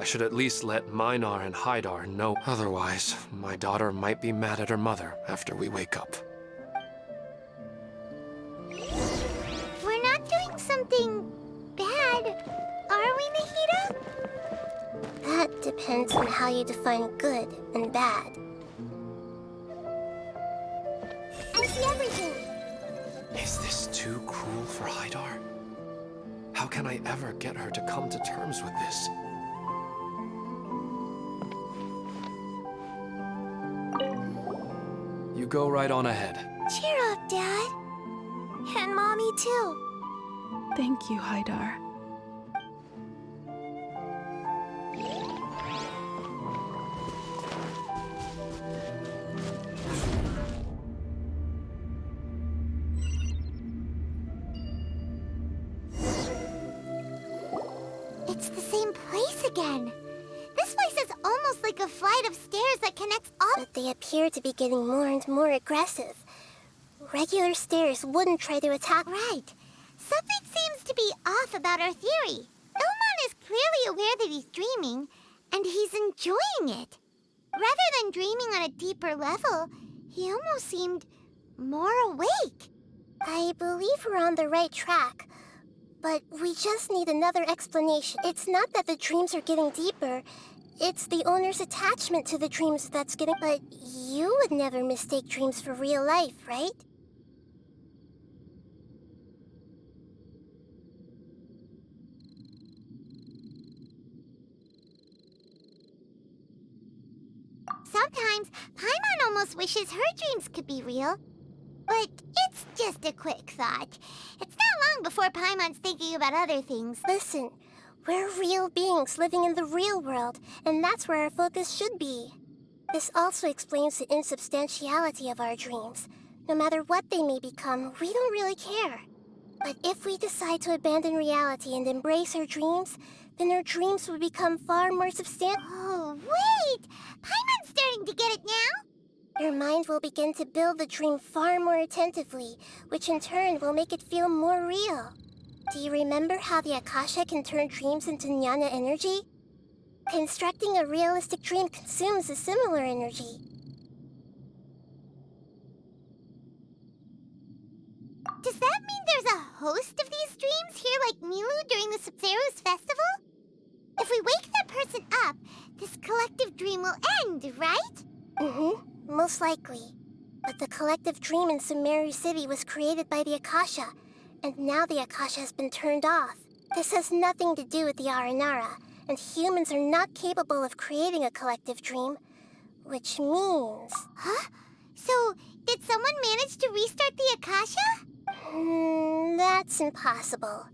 I should at least let Minar and Hydar know. Otherwise, my daughter might be mad at her mother after we wake up. We're not doing something bad, are we, Nahida? That depends on how you define good and bad. I see everything! Is this too cruel for Hydar? How can I ever get her to come to terms with this? You go right on ahead. Cheer up, Dad. And Mommy, too. Thank you, Haidar. It's the same place again. This place is almost like a flight of stairs that connects all. But they appear to be getting more and more aggressive. Regular stairs wouldn't try to attack. Right. Something seems to be off about our theory. Ilman is clearly aware that he's dreaming, and he's enjoying it. Rather than dreaming on a deeper level, he almost seemed more awake. I believe we're on the right track, but we just need another explanation. It's not that the dreams are getting deeper, it's the owner's attachment to the dreams that's getting... But you would never mistake dreams for real life, right? Sometimes, Paimon almost wishes her dreams could be real. But it's just a quick thought. It's not long before Paimon's thinking about other things. Listen, we're real beings living in the real world, and that's where our focus should be. This also explains the insubstantiality of our dreams. No matter what they may become, we don't really care. But if we decide to abandon reality and embrace our dreams, then our dreams will become far more substantial. Oh, wait! Paimon's starting to get it now? Your mind will begin to build the dream far more attentively, which in turn will make it feel more real. Do you remember how the Akasha can turn dreams into jnana energy? Constructing a realistic dream consumes a similar energy. Does that mean there's a host of these dreams here like Milu during the Subzerus festival? If we wake that person up, this collective dream will end, right? Mm-hmm, most likely. But the collective dream in Sumeru City was created by the Akasha, and now the Akasha has been turned off. This has nothing to do with the Aranara, and humans are not capable of creating a collective dream, which means... Huh? So, did someone manage to restart the Akasha? That's impossible.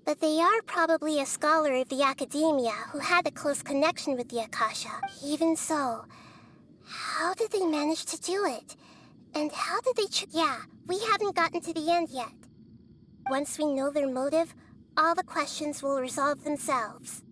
But they are probably a scholar of the academia who had a close connection with the Akasha. Even so, how did they manage to do it? And how did they Yeah, we haven't gotten to the end yet. Once we know their motive, all the questions will resolve themselves.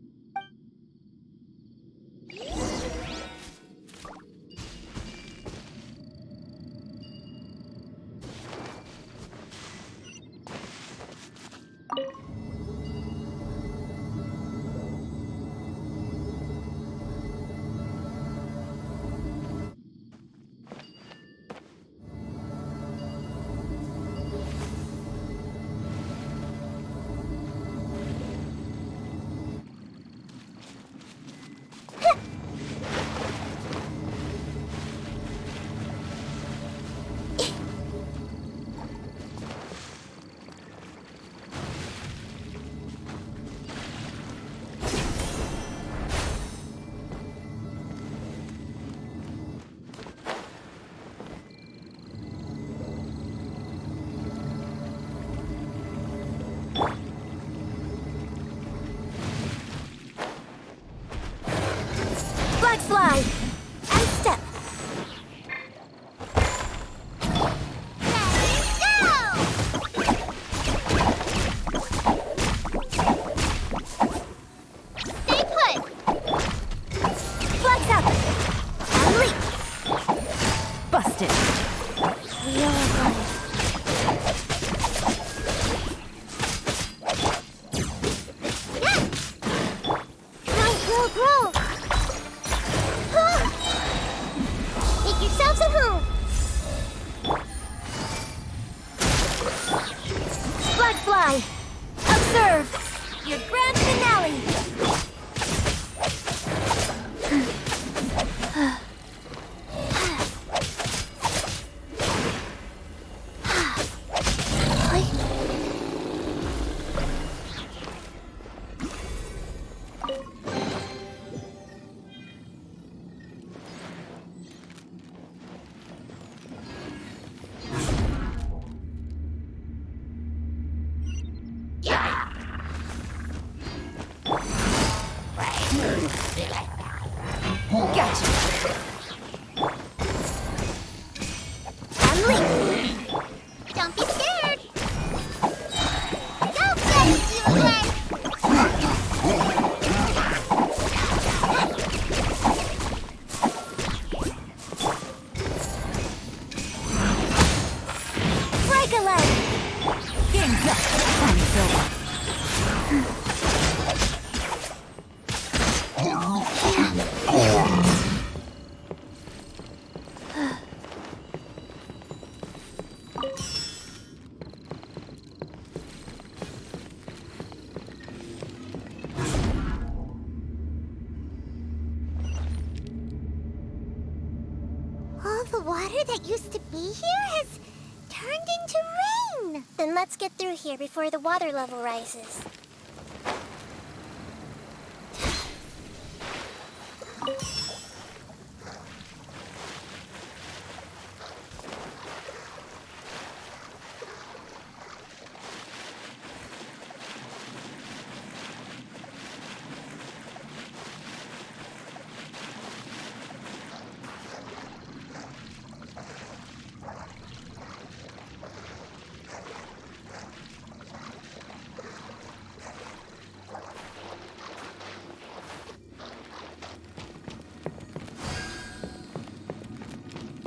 Flag slide! And step! Stay put! Flags up! And leap! Busted. We are running. Grow! Gotcha. I'm leaving. Don't be scared. Go get it, Ziedrick. Break a leg. Game's up. Time's over. All the water that used to be here has turned into rain. Then let's get through here before the water level rises.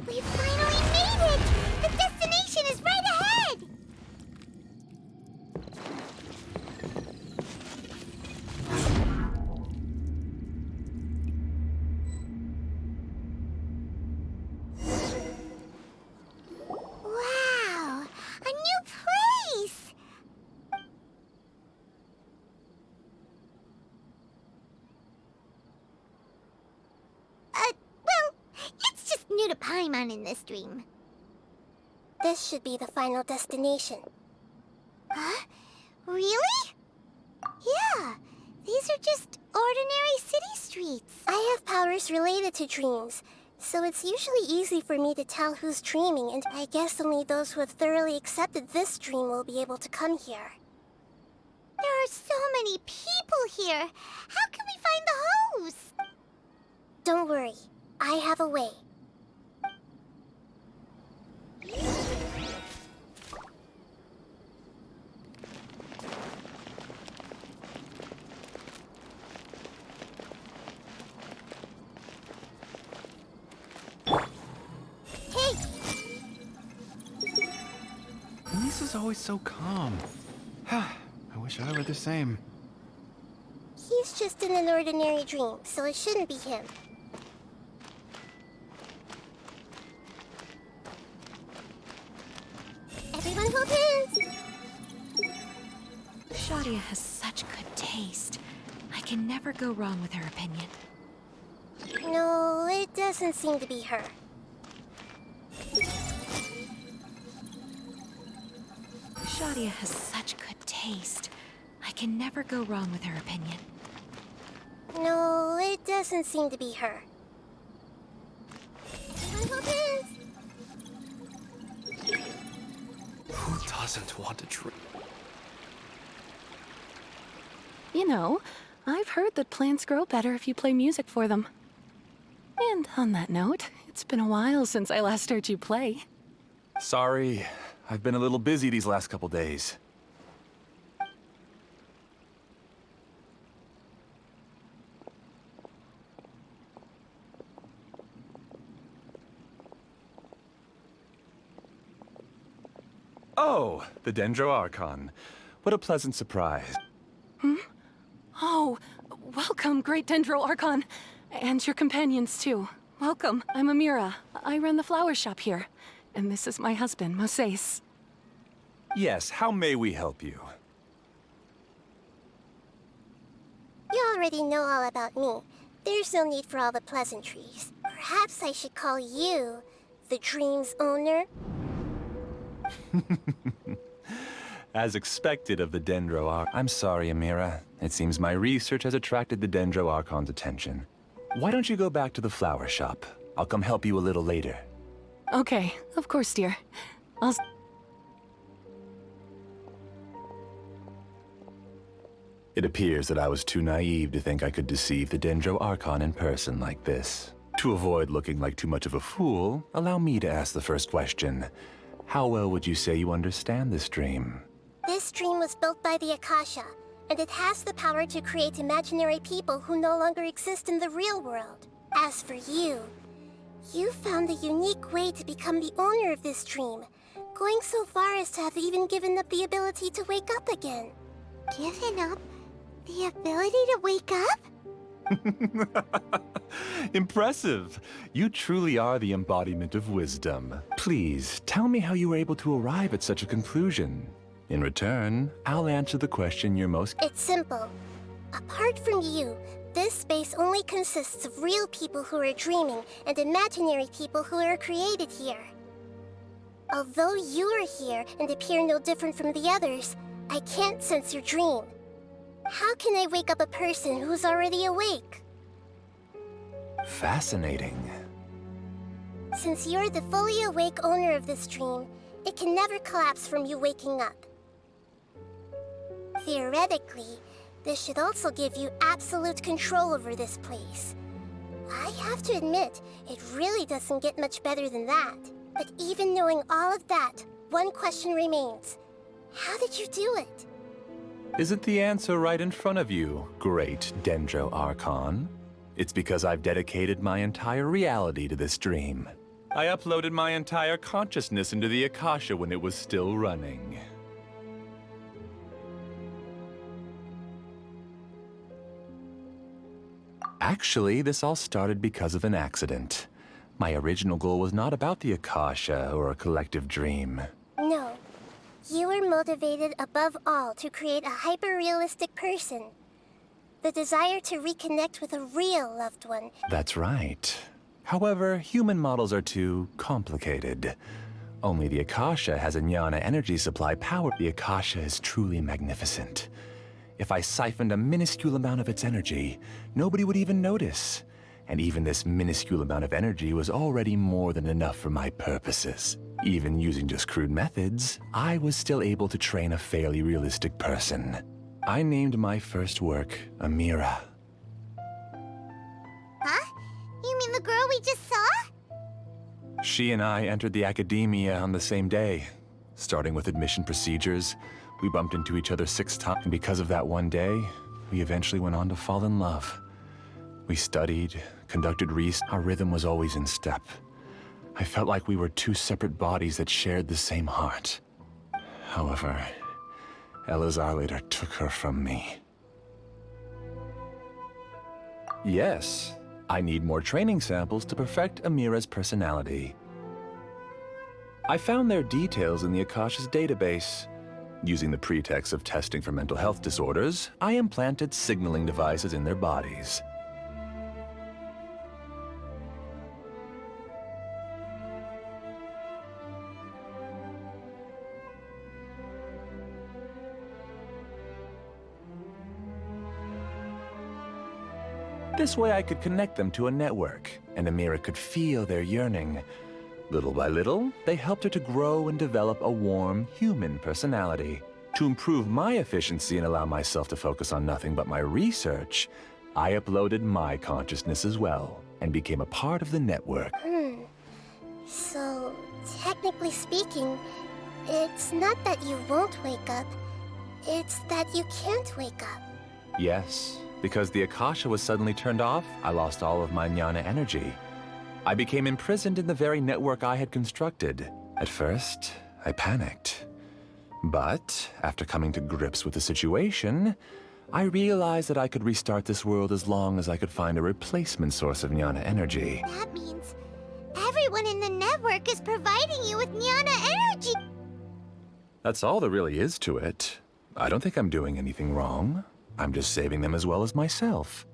We finally made it! The destination is right ahead! Wow! A new place! Well, it's just new to Paimon in this dream. This should be the final destination. Huh? Really? Yeah, these are just ordinary city streets. I have powers related to dreams, so it's usually easy for me to tell who's dreaming, and I guess only those who have thoroughly accepted this dream will be able to come here. There are so many people here. How can we find the host? Don't worry, I have a way. Hey, Lisa's always so calm. I wish I were the same. He's just in an ordinary dream, so it shouldn't be him. Everyone hold hands! Shadia has such good taste. I can never go wrong with her opinion. No, it doesn't seem to be her. Shadia has such good taste. I can never go wrong with her opinion. No, it doesn't seem to be her. Everyone hold hands! Who doesn't want to dream? You know, I've heard that plants grow better if you play music for them. And on that note, it's been a while since I last heard you play. Sorry, I've been a little busy these last couple days. Oh, the Dendro Archon. What a pleasant surprise. Oh, welcome, Great Dendro Archon. And your companions, too. Welcome. I'm Amira. I run the flower shop here. And this is my husband, Moses. Yes, how may we help you? You already know all about me. There's no need for all the pleasantries. Perhaps I should call you the dream's owner? As expected of the Dendro Archon. I'm sorry, Amira. It seems my research has attracted the Dendro Archon's attention. Why don't you go back to the flower shop? I'll come help you a little later. Okay, of course, dear. It appears that I was too naive to think I could deceive the Dendro Archon in person like this. To avoid looking like too much of a fool, allow me to ask the first question. How well would you say you understand this dream? This dream was built by the Akasha, and it has the power to create imaginary people who no longer exist in the real world. As for you, you found a unique way to become the owner of this dream, going so far as to have even given up the ability to wake up again. Given up the ability to wake up? Impressive! You truly are the embodiment of wisdom. Please, tell me how you were able to arrive at such a conclusion. In return, I'll answer the question you're most... It's simple. Apart from you, this space only consists of real people who are dreaming and imaginary people who are created here. Although you are here and appear no different from the others, I can't sense your dream. How can I wake up a person who's already awake? Fascinating. Since you're the fully awake owner of this dream, it can never collapse from you waking up. Theoretically, this should also give you absolute control over this place. I have to admit, it really doesn't get much better than that. But even knowing all of that, one question remains. How did you do it? Isn't the answer right in front of you, great Dendro Archon? It's because I've dedicated my entire reality to this dream. I uploaded my entire consciousness into the Akasha when it was still running. Actually, this all started because of an accident. My original goal was not about the Akasha or a collective dream. No. You were motivated above all to create a hyper-realistic person. The desire to reconnect with a real loved one. That's right. However, human models are too complicated. Only the Akasha has a jnana energy supply power. The Akasha is truly magnificent. If I siphoned a minuscule amount of its energy, nobody would even notice. And even this minuscule amount of energy was already more than enough for my purposes. Even using just crude methods, I was still able to train a fairly realistic person. I named my first work Amira. Huh? You mean the girl we just saw? She and I entered the academia on the same day. Starting with admission procedures, we bumped into each other 6 times, and because of that one day, we eventually went on to fall in love. We studied, conducted research. Our rhythm was always in step. I felt like we were 2 separate bodies that shared the same heart. However, Elazar later took her from me. Yes, I need more training samples to perfect Amira's personality. I found their details in the Akasha's database. Using the pretext of testing for mental health disorders, I implanted signaling devices in their bodies. This way I could connect them to a network, and Amira could feel their yearning. Little by little, they helped her to grow and develop a warm, human personality. To improve my efficiency and allow myself to focus on nothing but my research, I uploaded my consciousness as well, and became a part of the network. So, technically speaking, it's not that you won't wake up, it's that you can't wake up. Yes. Because the Akasha was suddenly turned off, I lost all of my jnana energy. I became imprisoned in the very network I had constructed. At first, I panicked. But, after coming to grips with the situation, I realized that I could restart this world as long as I could find a replacement source of jnana energy. That means everyone in the network is providing you with jnana energy! That's all there really is to it. I don't think I'm doing anything wrong. I'm just saving them as well as myself.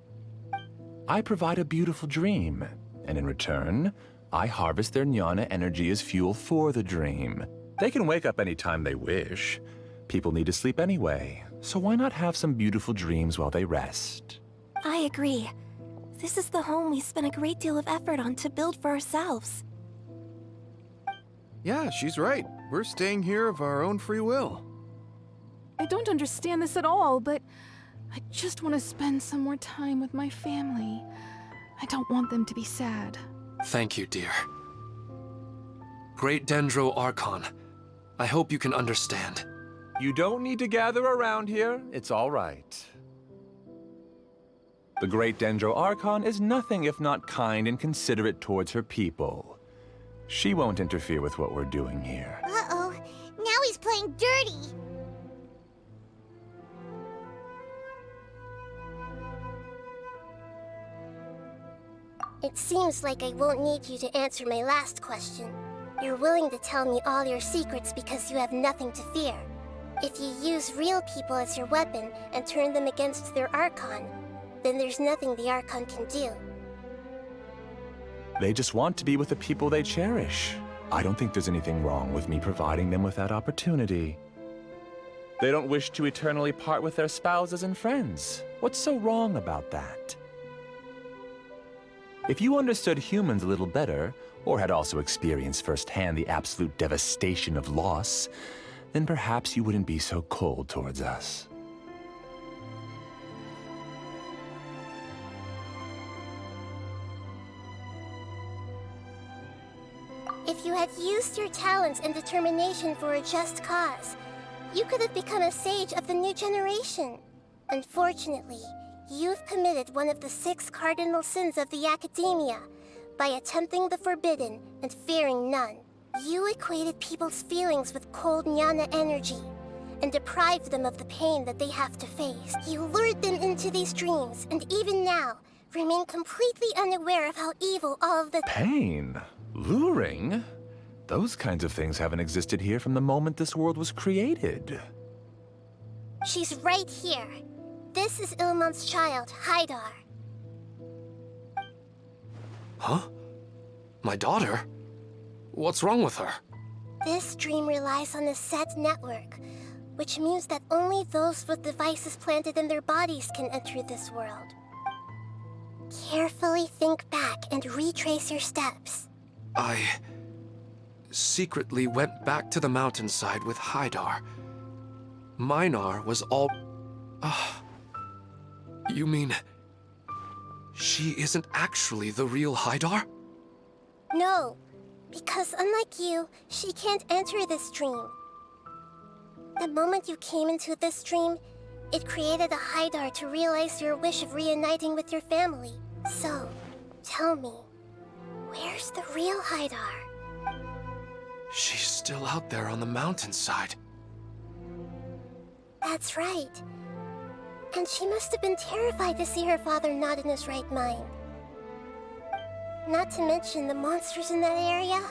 I provide a beautiful dream, and in return, I harvest their jnana energy as fuel for the dream. They can wake up anytime they wish. People need to sleep anyway, so why not have some beautiful dreams while they rest? I agree. This is the home we spent a great deal of effort on to build for ourselves. Yeah, she's right. We're staying here of our own free will. I don't understand this at all, but I just want to spend some more time with my family. I don't want them to be sad. Thank you, dear. Great Dendro Archon, I hope you can understand. You don't need to gather around here. It's all right. The Great Dendro Archon is nothing if not kind and considerate towards her people. She won't interfere with what we're doing here. Uh-oh. Now he's playing dirty. It seems like I won't need you to answer my last question. You're willing to tell me all your secrets because you have nothing to fear. If you use real people as your weapon and turn them against their Archon, then there's nothing the Archon can do. They just want to be with the people they cherish. I don't think there's anything wrong with me providing them with that opportunity. They don't wish to eternally part with their spouses and friends. What's so wrong about that? If you understood humans a little better, or had also experienced firsthand the absolute devastation of loss, then perhaps you wouldn't be so cold towards us. If you had used your talents and determination for a just cause, you could have become a sage of the new generation. Unfortunately, you've committed one of the 6 cardinal sins of the Academia by attempting the forbidden and fearing none. You equated people's feelings with cold Nyana energy and deprived them of the pain that they have to face. You lured them into these dreams, and even now, remain completely unaware of how evil all of the Pain? Luring? Those kinds of things haven't existed here from the moment this world was created. She's right here. This is Ilmon's child, Haidar. Huh? My daughter? What's wrong with her? This dream relies on a set network, which means that only those with devices planted in their bodies can enter this world. Carefully think back and retrace your steps. I secretly went back to the mountainside with Haidar. Minar was all... You mean... she isn't actually the real Haidar? No, because unlike you, she can't enter this dream. The moment you came into this dream, it created a Haidar to realize your wish of reuniting with your family. So, tell me, where's the real Haidar? She's still out there on the mountainside. That's right. And she must have been terrified to see her father not in his right mind. Not to mention the monsters in that area.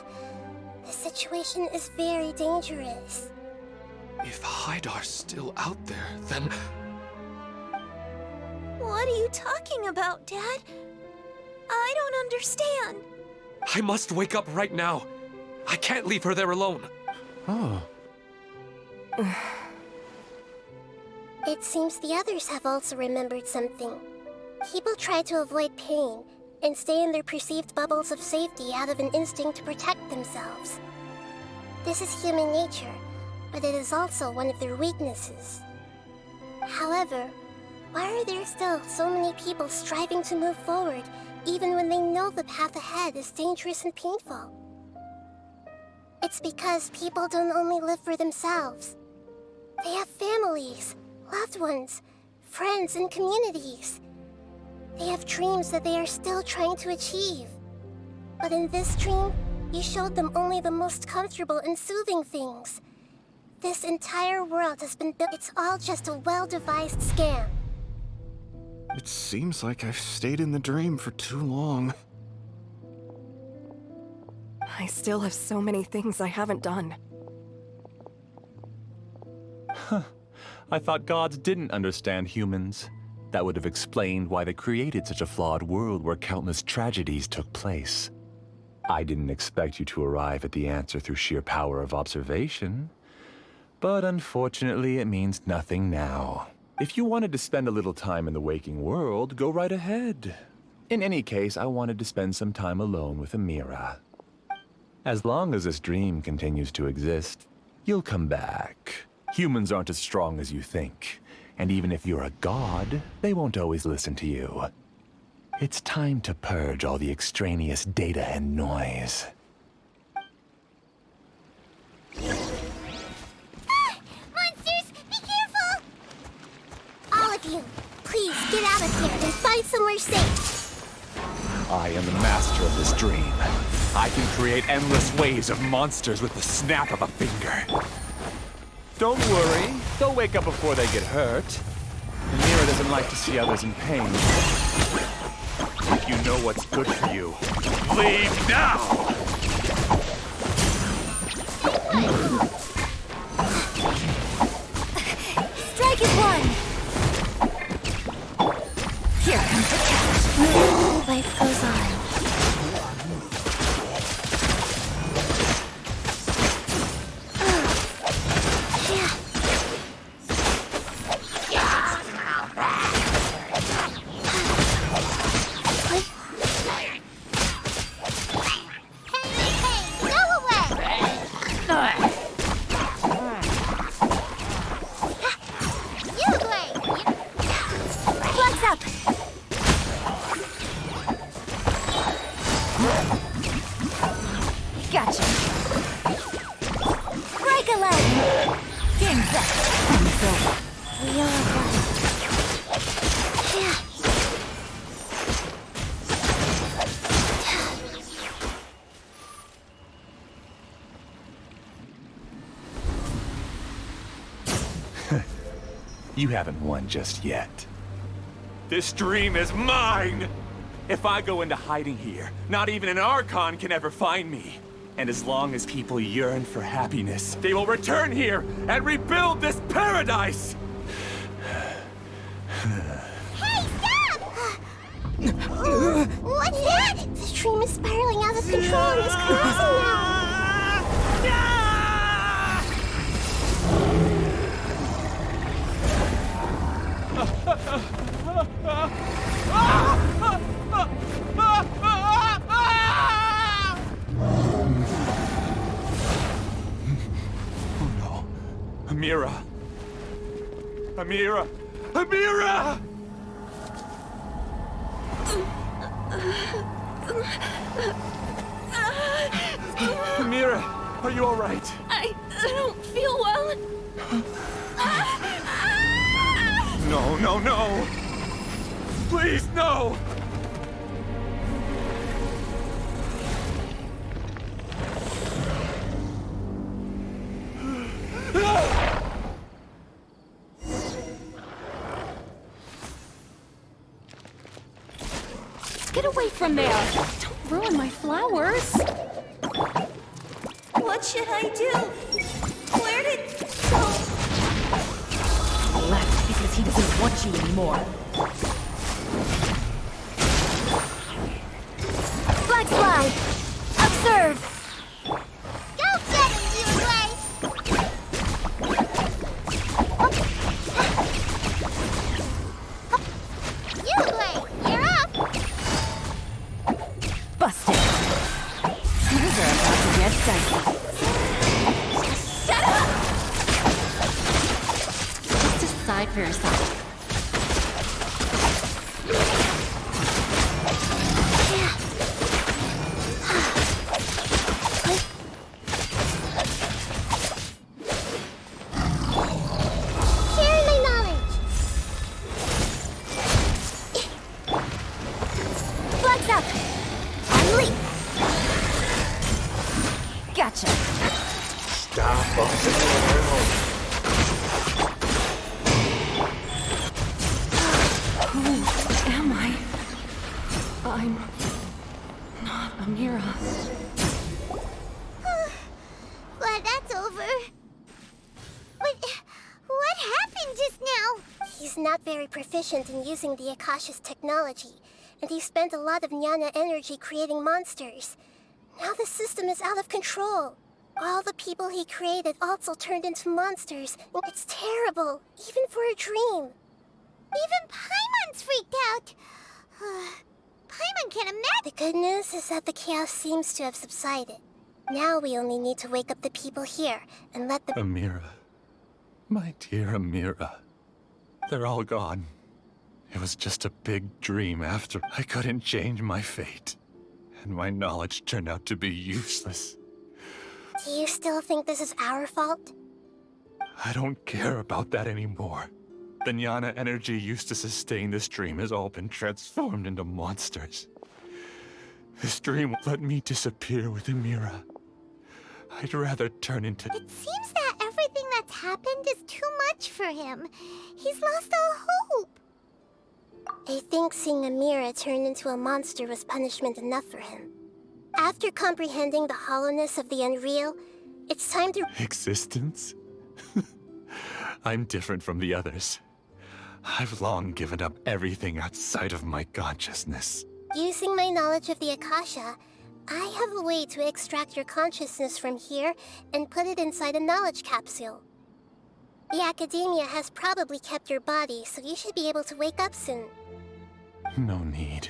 The situation is very dangerous. If Haidar's still out there, then... What are you talking about, Dad? I don't understand. I must wake up right now. I can't leave her there alone. Oh. It seems the others have also remembered something. People try to avoid pain and stay in their perceived bubbles of safety out of an instinct to protect themselves. This is human nature, but it is also one of their weaknesses. However, why are there still so many people striving to move forward even when they know the path ahead is dangerous and painful? It's because people don't only live for themselves. They have families, loved ones, friends, and communities. They have dreams that they are still trying to achieve. But in this dream, you showed them only the most comfortable and soothing things. This entire world has been built. It's all just a well-devised scam. It seems like I've stayed in the dream for too long. I still have so many things I haven't done. Huh. I thought gods didn't understand humans. That would have explained why they created such a flawed world where countless tragedies took place. I didn't expect you to arrive at the answer through sheer power of observation. But unfortunately, it means nothing now. If you wanted to spend a little time in the waking world, go right ahead. In any case, I wanted to spend some time alone with Amira. As long as this dream continues to exist, you'll come back. Humans aren't as strong as you think. And even if you're a god, they won't always listen to you. It's time to purge all the extraneous data and noise. Monsters, be careful! All of you, please get out of here and find somewhere safe. I am the master of this dream. I can create endless waves of monsters with the snap of a finger. Don't worry, they'll wake up before they get hurt. Mira doesn't like to see others in pain. If you know what's good for you, leave now! Strike is one! Here comes the catch. Life goes on. You haven't won just yet. This dream is mine! If I go into hiding here, not even an Archon can ever find me. And as long as people yearn for happiness, they will return here and rebuild this paradise! Hey, stop! What's that? The dream is spiraling out of control and is collapsing now. Oh no. Amira! Amira! Amira! Amira, are you all right? I don't feel well. No, no, no! Please, no! Get away from there! Don't ruin my flowers! What should I do? Where did it go? Left because he doesn't want you anymore. Flag fly! Observe! Go get him, Ziedrick! Ziedrick, you're up! Busted! Things are about to get dicey. Shut up! Just decide for yourself. Share my knowledge! Flags up! And leap! Gotcha. Stop bumping around. Who am I? I'm not Amira. Glad that's over. But what happened just now? He's not very proficient in using the Akasha's technology, and he spent a lot of Jnana energy creating monsters. Now the system is out of control. All the people he created also turned into monsters. It's terrible, even for a dream. Even Paimon's freaked out. Paimon can't imagine. The good news is that the chaos seems to have subsided. Now we only need to wake up the people here and let them... Amira. My dear Amira. They're all gone. It was just a big dream after. I couldn't change my fate. And my knowledge turned out to be useless. Do you still think this is our fault? I don't care about that anymore. The jnana energy used to sustain this dream has all been transformed into monsters. This dream let me disappear with Amira. I'd rather turn into... It seems that everything that's happened is too much for him. He's lost all hope. I think seeing Amira turn into a monster was punishment enough for him. After comprehending the hollowness of the unreal, it's time to... Existence? I'm different from the others. I've long given up everything outside of my consciousness. Using my knowledge of the Akasha, I have a way to extract your consciousness from here and put it inside a knowledge capsule. The Academia has probably kept your body, so you should be able to wake up soon. No need.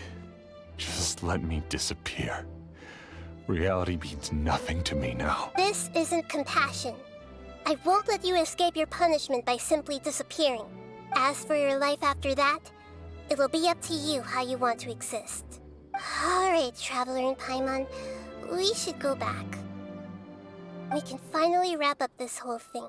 Just let me disappear. Reality means nothing to me now. This isn't compassion. I won't let you escape your punishment by simply disappearing. As for your life after that, it will be up to you how you want to exist. Alright, Traveler in Paimon, we should go back. We can finally wrap up this whole thing.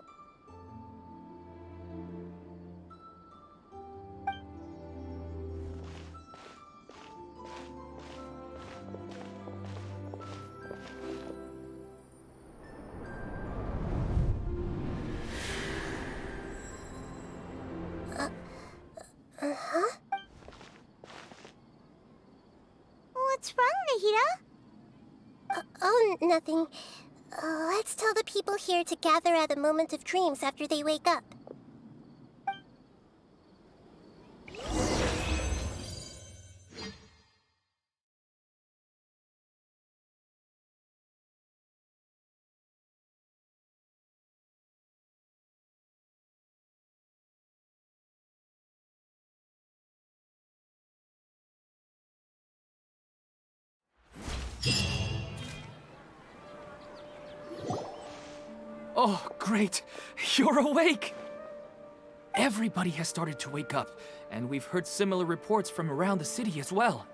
What's wrong, Nahida? Oh, nothing. Let's tell the people here to gather at a moment of dreams after they wake up. Oh, great! You're awake! Everybody has started to wake up, and we've heard similar reports from around the city as well.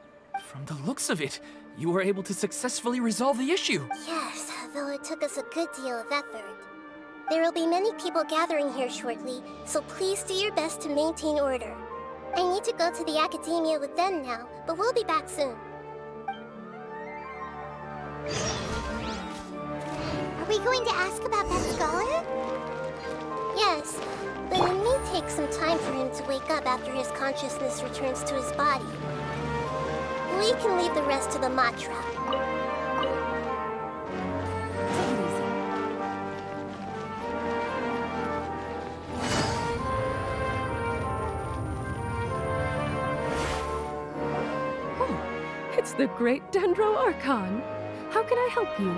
From the looks of it, you were able to successfully resolve the issue. Yes, though it took us a good deal of effort. There will be many people gathering here shortly, so please do your best to maintain order. I need to go to the Academia with them now, but we'll be back soon. Are we going to ask about that scholar? Yes, but it may take some time for him to wake up after his consciousness returns to his body. We can leave the rest to the Matra. It's the great Dendro Archon. How can I help you?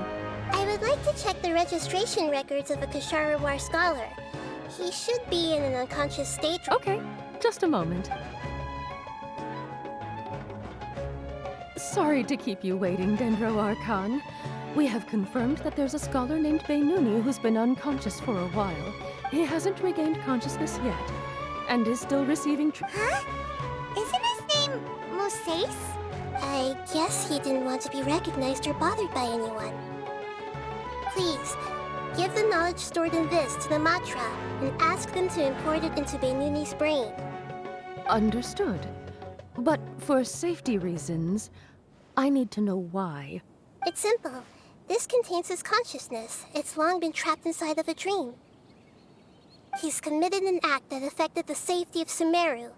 I would like to check the registration records of a Kasharawar scholar. He should be in an unconscious state. Okay, just a moment. Sorry to keep you waiting, Dendro Archon. We have confirmed that there's a scholar named Beinuni who's been unconscious for a while. He hasn't regained consciousness yet, and is still receiving Huh? Isn't his name Moses? I guess he didn't want to be recognized or bothered by anyone. Please, give the knowledge stored in this to the Matra and ask them to import it into Beinuni's brain. Understood. But for safety reasons, I need to know why. It's simple. This contains his consciousness. It's long been trapped inside of a dream. He's committed an act that affected the safety of Sumeru.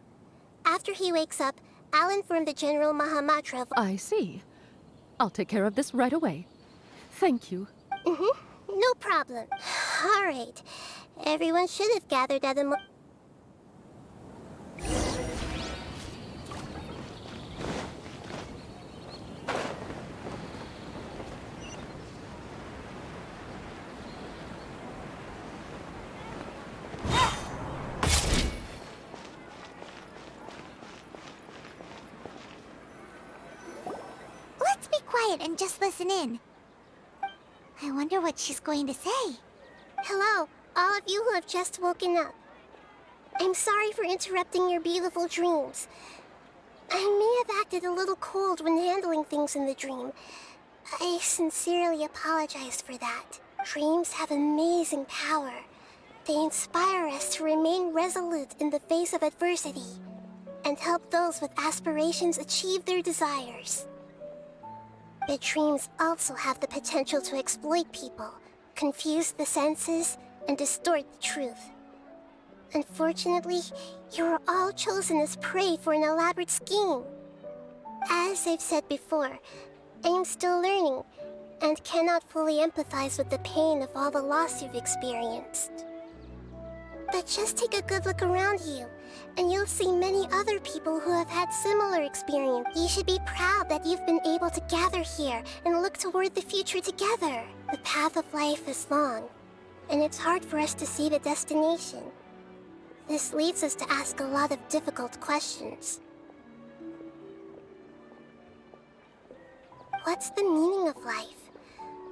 After he wakes up, I'll inform the General Mahamatra of... I see. I'll take care of this right away. Thank you. No problem. All right. Everyone should have gathered at a Let's be quiet and just listen in. I wonder what she's going to say. Hello, all of you who have just woken up. I'm sorry for interrupting your beautiful dreams. I may have acted a little cold when handling things in the dream. I sincerely apologize for that. Dreams have amazing power. They inspire us to remain resolute in the face of adversity and help those with aspirations achieve their desires. But dreams also have the potential to exploit people, confuse the senses, and distort the truth. Unfortunately, you are all chosen as prey for an elaborate scheme. As I've said before, I am still learning and cannot fully empathize with the pain of all the loss you've experienced. But just take a good look around you, and you'll see many other people who have had similar experience. You should be proud that you've been able to gather here and look toward the future together. The path of life is long, and it's hard for us to see the destination. This leads us to ask a lot of difficult questions. What's the meaning of life?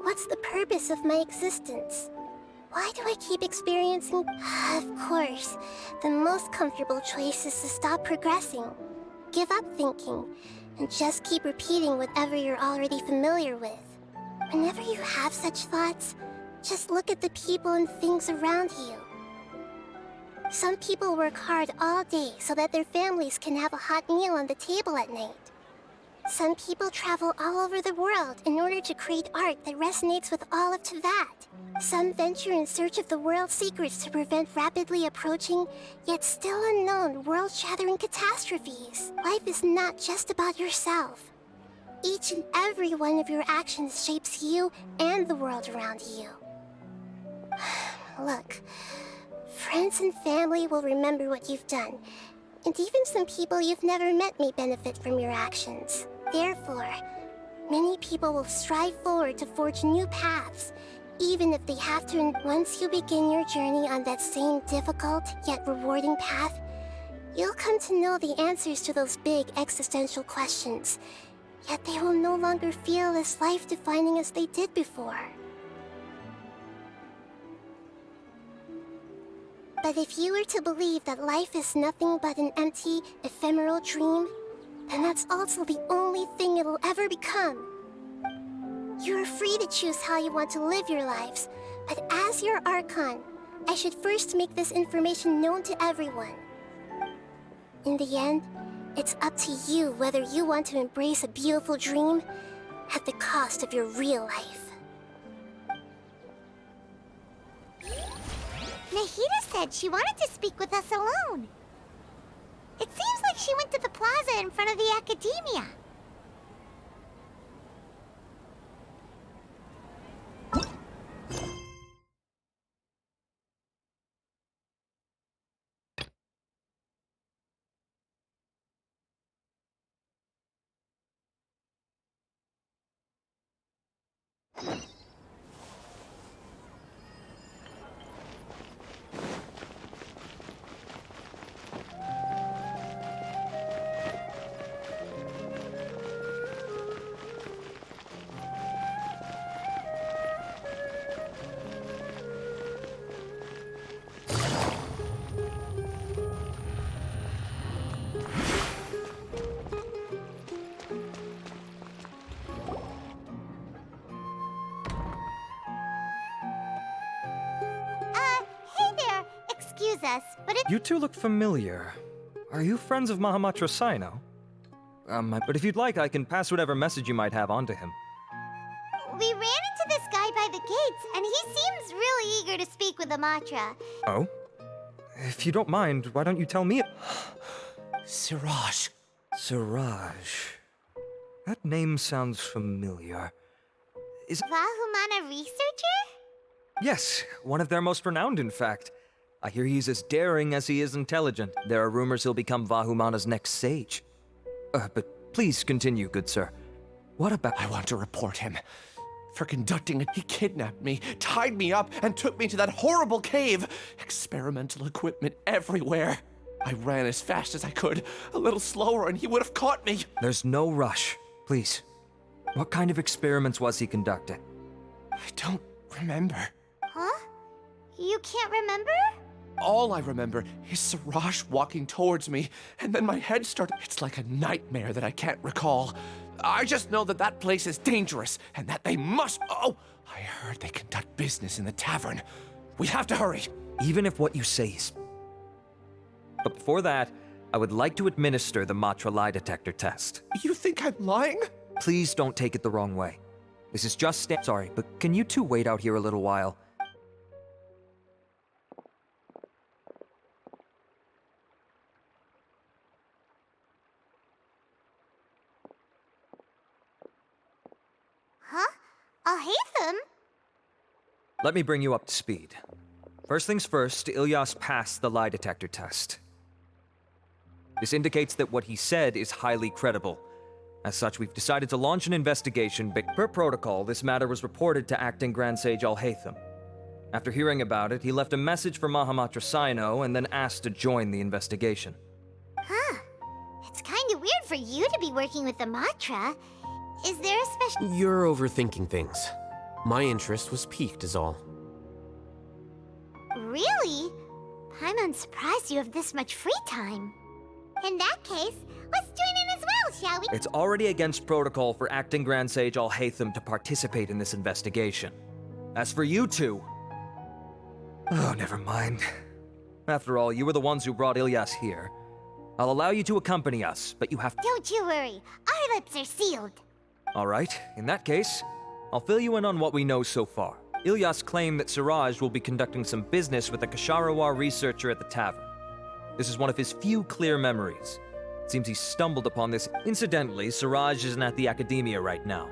What's the purpose of my existence? Why do I keep experiencing... Of course, the most comfortable choice is to stop progressing. Give up thinking, and just keep repeating whatever you're already familiar with. Whenever you have such thoughts, just look at the people and things around you. Some people work hard all day so that their families can have a hot meal on the table at night. Some people travel all over the world in order to create art that resonates with all of Teyvat. Some venture in search of the world's secrets to prevent rapidly approaching, yet still unknown, world-shattering catastrophes. Life is not just about yourself. Each and every one of your actions shapes you and the world around you. Look, friends and family will remember what you've done, and even some people you've never met may benefit from your actions. Therefore, many people will strive forward to forge new paths, even if they have to. Once you begin your journey on that same difficult yet rewarding path, you'll come to know the answers to those big existential questions, yet they will no longer feel as life-defining as they did before. But if you were to believe that life is nothing but an empty, ephemeral dream, then that's also the only thing it'll ever become. You are free to choose how you want to live your lives, but as your Archon, I should first make this information known to everyone. In the end, it's up to you whether you want to embrace a beautiful dream at the cost of your real life. Nahida said she wanted to speak with us alone. It seems like she went to the plaza in front of the academia. Us, but You two look familiar. Are you friends of Mahamatra Saino? But if you'd like, I can pass whatever message you might have on to him. We ran into this guy by the gates, and he seems really eager to speak with Amatra. Oh? If you don't mind, why don't you tell me? Siraj. Siraj. That name sounds familiar. Is Vahumana researcher? Yes, one of their most renowned, in fact. I hear he's as daring as he is intelligent. There are rumors he'll become Vahumana's next sage. But please continue, good sir. What about... I want to report him. For conducting it, he kidnapped me, tied me up, and took me to that horrible cave. Experimental equipment everywhere. I ran as fast as I could, a little slower, and he would have caught me. There's no rush. Please. What kind of experiments was he conducting? I don't remember. Huh? You can't remember? All I remember is Siraj walking towards me, and then my head started. It's like a nightmare that I can't recall. I just know that that place is dangerous, and that they must. Oh, I heard they conduct business in the tavern. We have to hurry. Even if what you say is... But before that, I would like to administer the Matra lie detector test. You think I'm lying? Please don't take it the wrong way. This is just Sorry, but can you two wait out here a little while? Huh? Alhaitham? Let me bring you up to speed. First things first, Ilyas passed the lie detector test. This indicates that what he said is highly credible. As such, we've decided to launch an investigation, but per protocol, this matter was reported to Acting Grand Sage Alhaitham. After hearing about it, he left a message for Mahamatra Sino and then asked to join the investigation. Huh. It's kinda weird for you to be working with the Matra. Is there a special... You're overthinking things. My interest was piqued is all. Really? I'm surprised you have this much free time. In that case, let's join in as well, shall we? It's already against protocol for Acting Grand Sage Alhaitham to participate in this investigation. As for you two... Oh, never mind. After all, you were the ones who brought Ilyas here. I'll allow you to accompany us, but you have... Don't you worry. Our lips are sealed. Alright, in that case, I'll fill you in on what we know so far. Ilyas claimed that Siraj will be conducting some business with a Kasharawar researcher at the tavern. This is one of his few clear memories. It seems he stumbled upon this. Incidentally, Siraj isn't at the academia right now.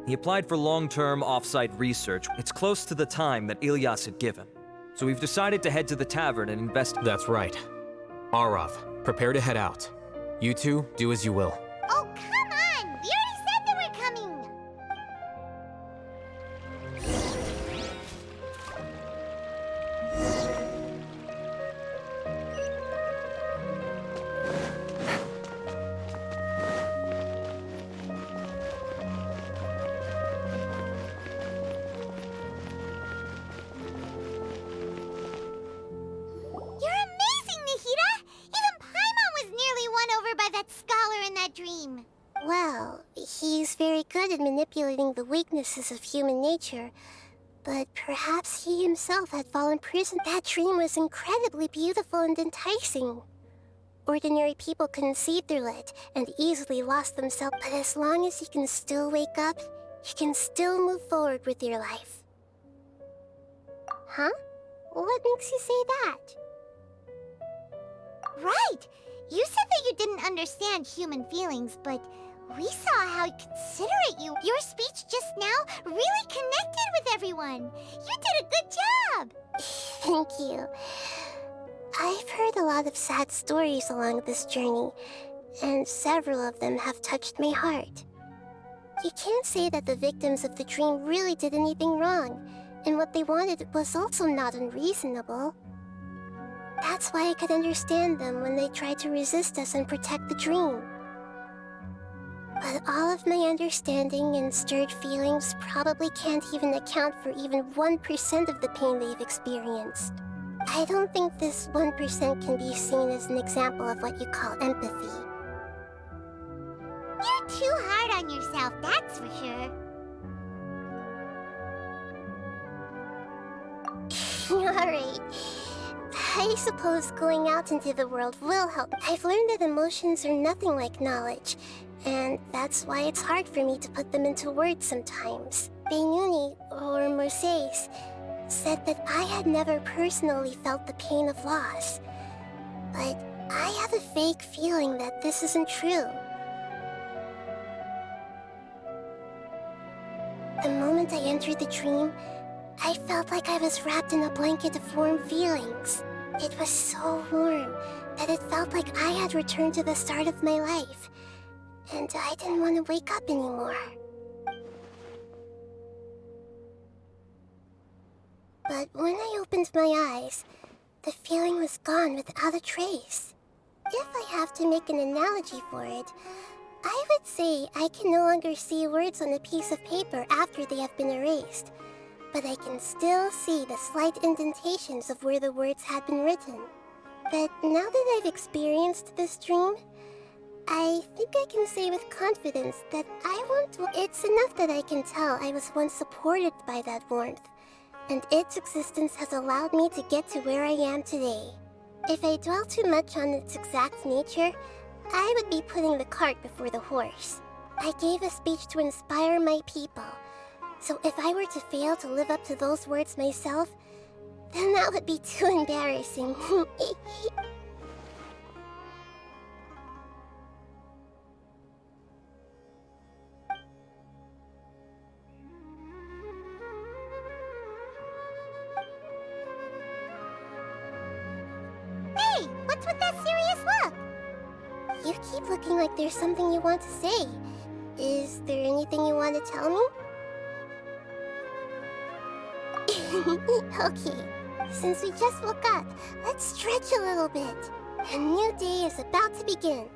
He applied for long-term off-site research. It's close to the time that Ilyas had given. So we've decided to head to the tavern and investigate. That's right. Arav, prepare to head out. You two, do as you will. Oh, come on! We already said that we're coming! You're amazing, Nahida! Even Paimon was nearly won over by that scholar in that dream. Well, he's very good at manipulating the weaknesses of human nature, but perhaps he himself had fallen prison. That dream was incredibly beautiful and enticing. Ordinary people couldn't see through it and easily lost themselves, but as long as you can still wake up, you can still move forward with your life. Huh? What makes you say that? Right! You said that you didn't understand human feelings, but we saw how considerate you. Your speech just now really connected with everyone. You did a good job! Thank you. I've heard a lot of sad stories along this journey, and several of them have touched my heart. You can't say that the victims of the dream really did anything wrong, and what they wanted was also not unreasonable. That's why I could understand them when they tried to resist us and protect the dream. But all of my understanding and stirred feelings probably can't even account for even 1% of the pain they've experienced. I don't think this 1% can be seen as an example of what you call empathy. You're too hard on yourself, that's for sure. Alright. I suppose going out into the world will help. I've learned that emotions are nothing like knowledge, and that's why it's hard for me to put them into words sometimes. Beinuni, or Moses, said that I had never personally felt the pain of loss, but I have a vague feeling that this isn't true. The moment I entered the dream, I felt like I was wrapped in a blanket of warm feelings. It was so warm that it felt like I had returned to the start of my life, and I didn't want to wake up anymore. But when I opened my eyes, the feeling was gone without a trace. If I have to make an analogy for it, I would say I can no longer see words on a piece of paper after they have been erased. but I can still see the slight indentations of where the words had been written. But now that I've experienced this dream, I think I can say with confidence that I won't. It's enough that I can tell I was once supported by that warmth, and its existence has allowed me to get to where I am today. If I dwell too much on its exact nature, I would be putting the cart before the horse. I gave a speech to inspire my people, so if I were to fail to live up to those words myself, then that would be too embarrassing. Hey, what's with that serious look? You keep looking like there's something you want to say. Is there anything you want to tell me? Okay, since we just woke up, let's stretch a little bit. A new day is about to begin.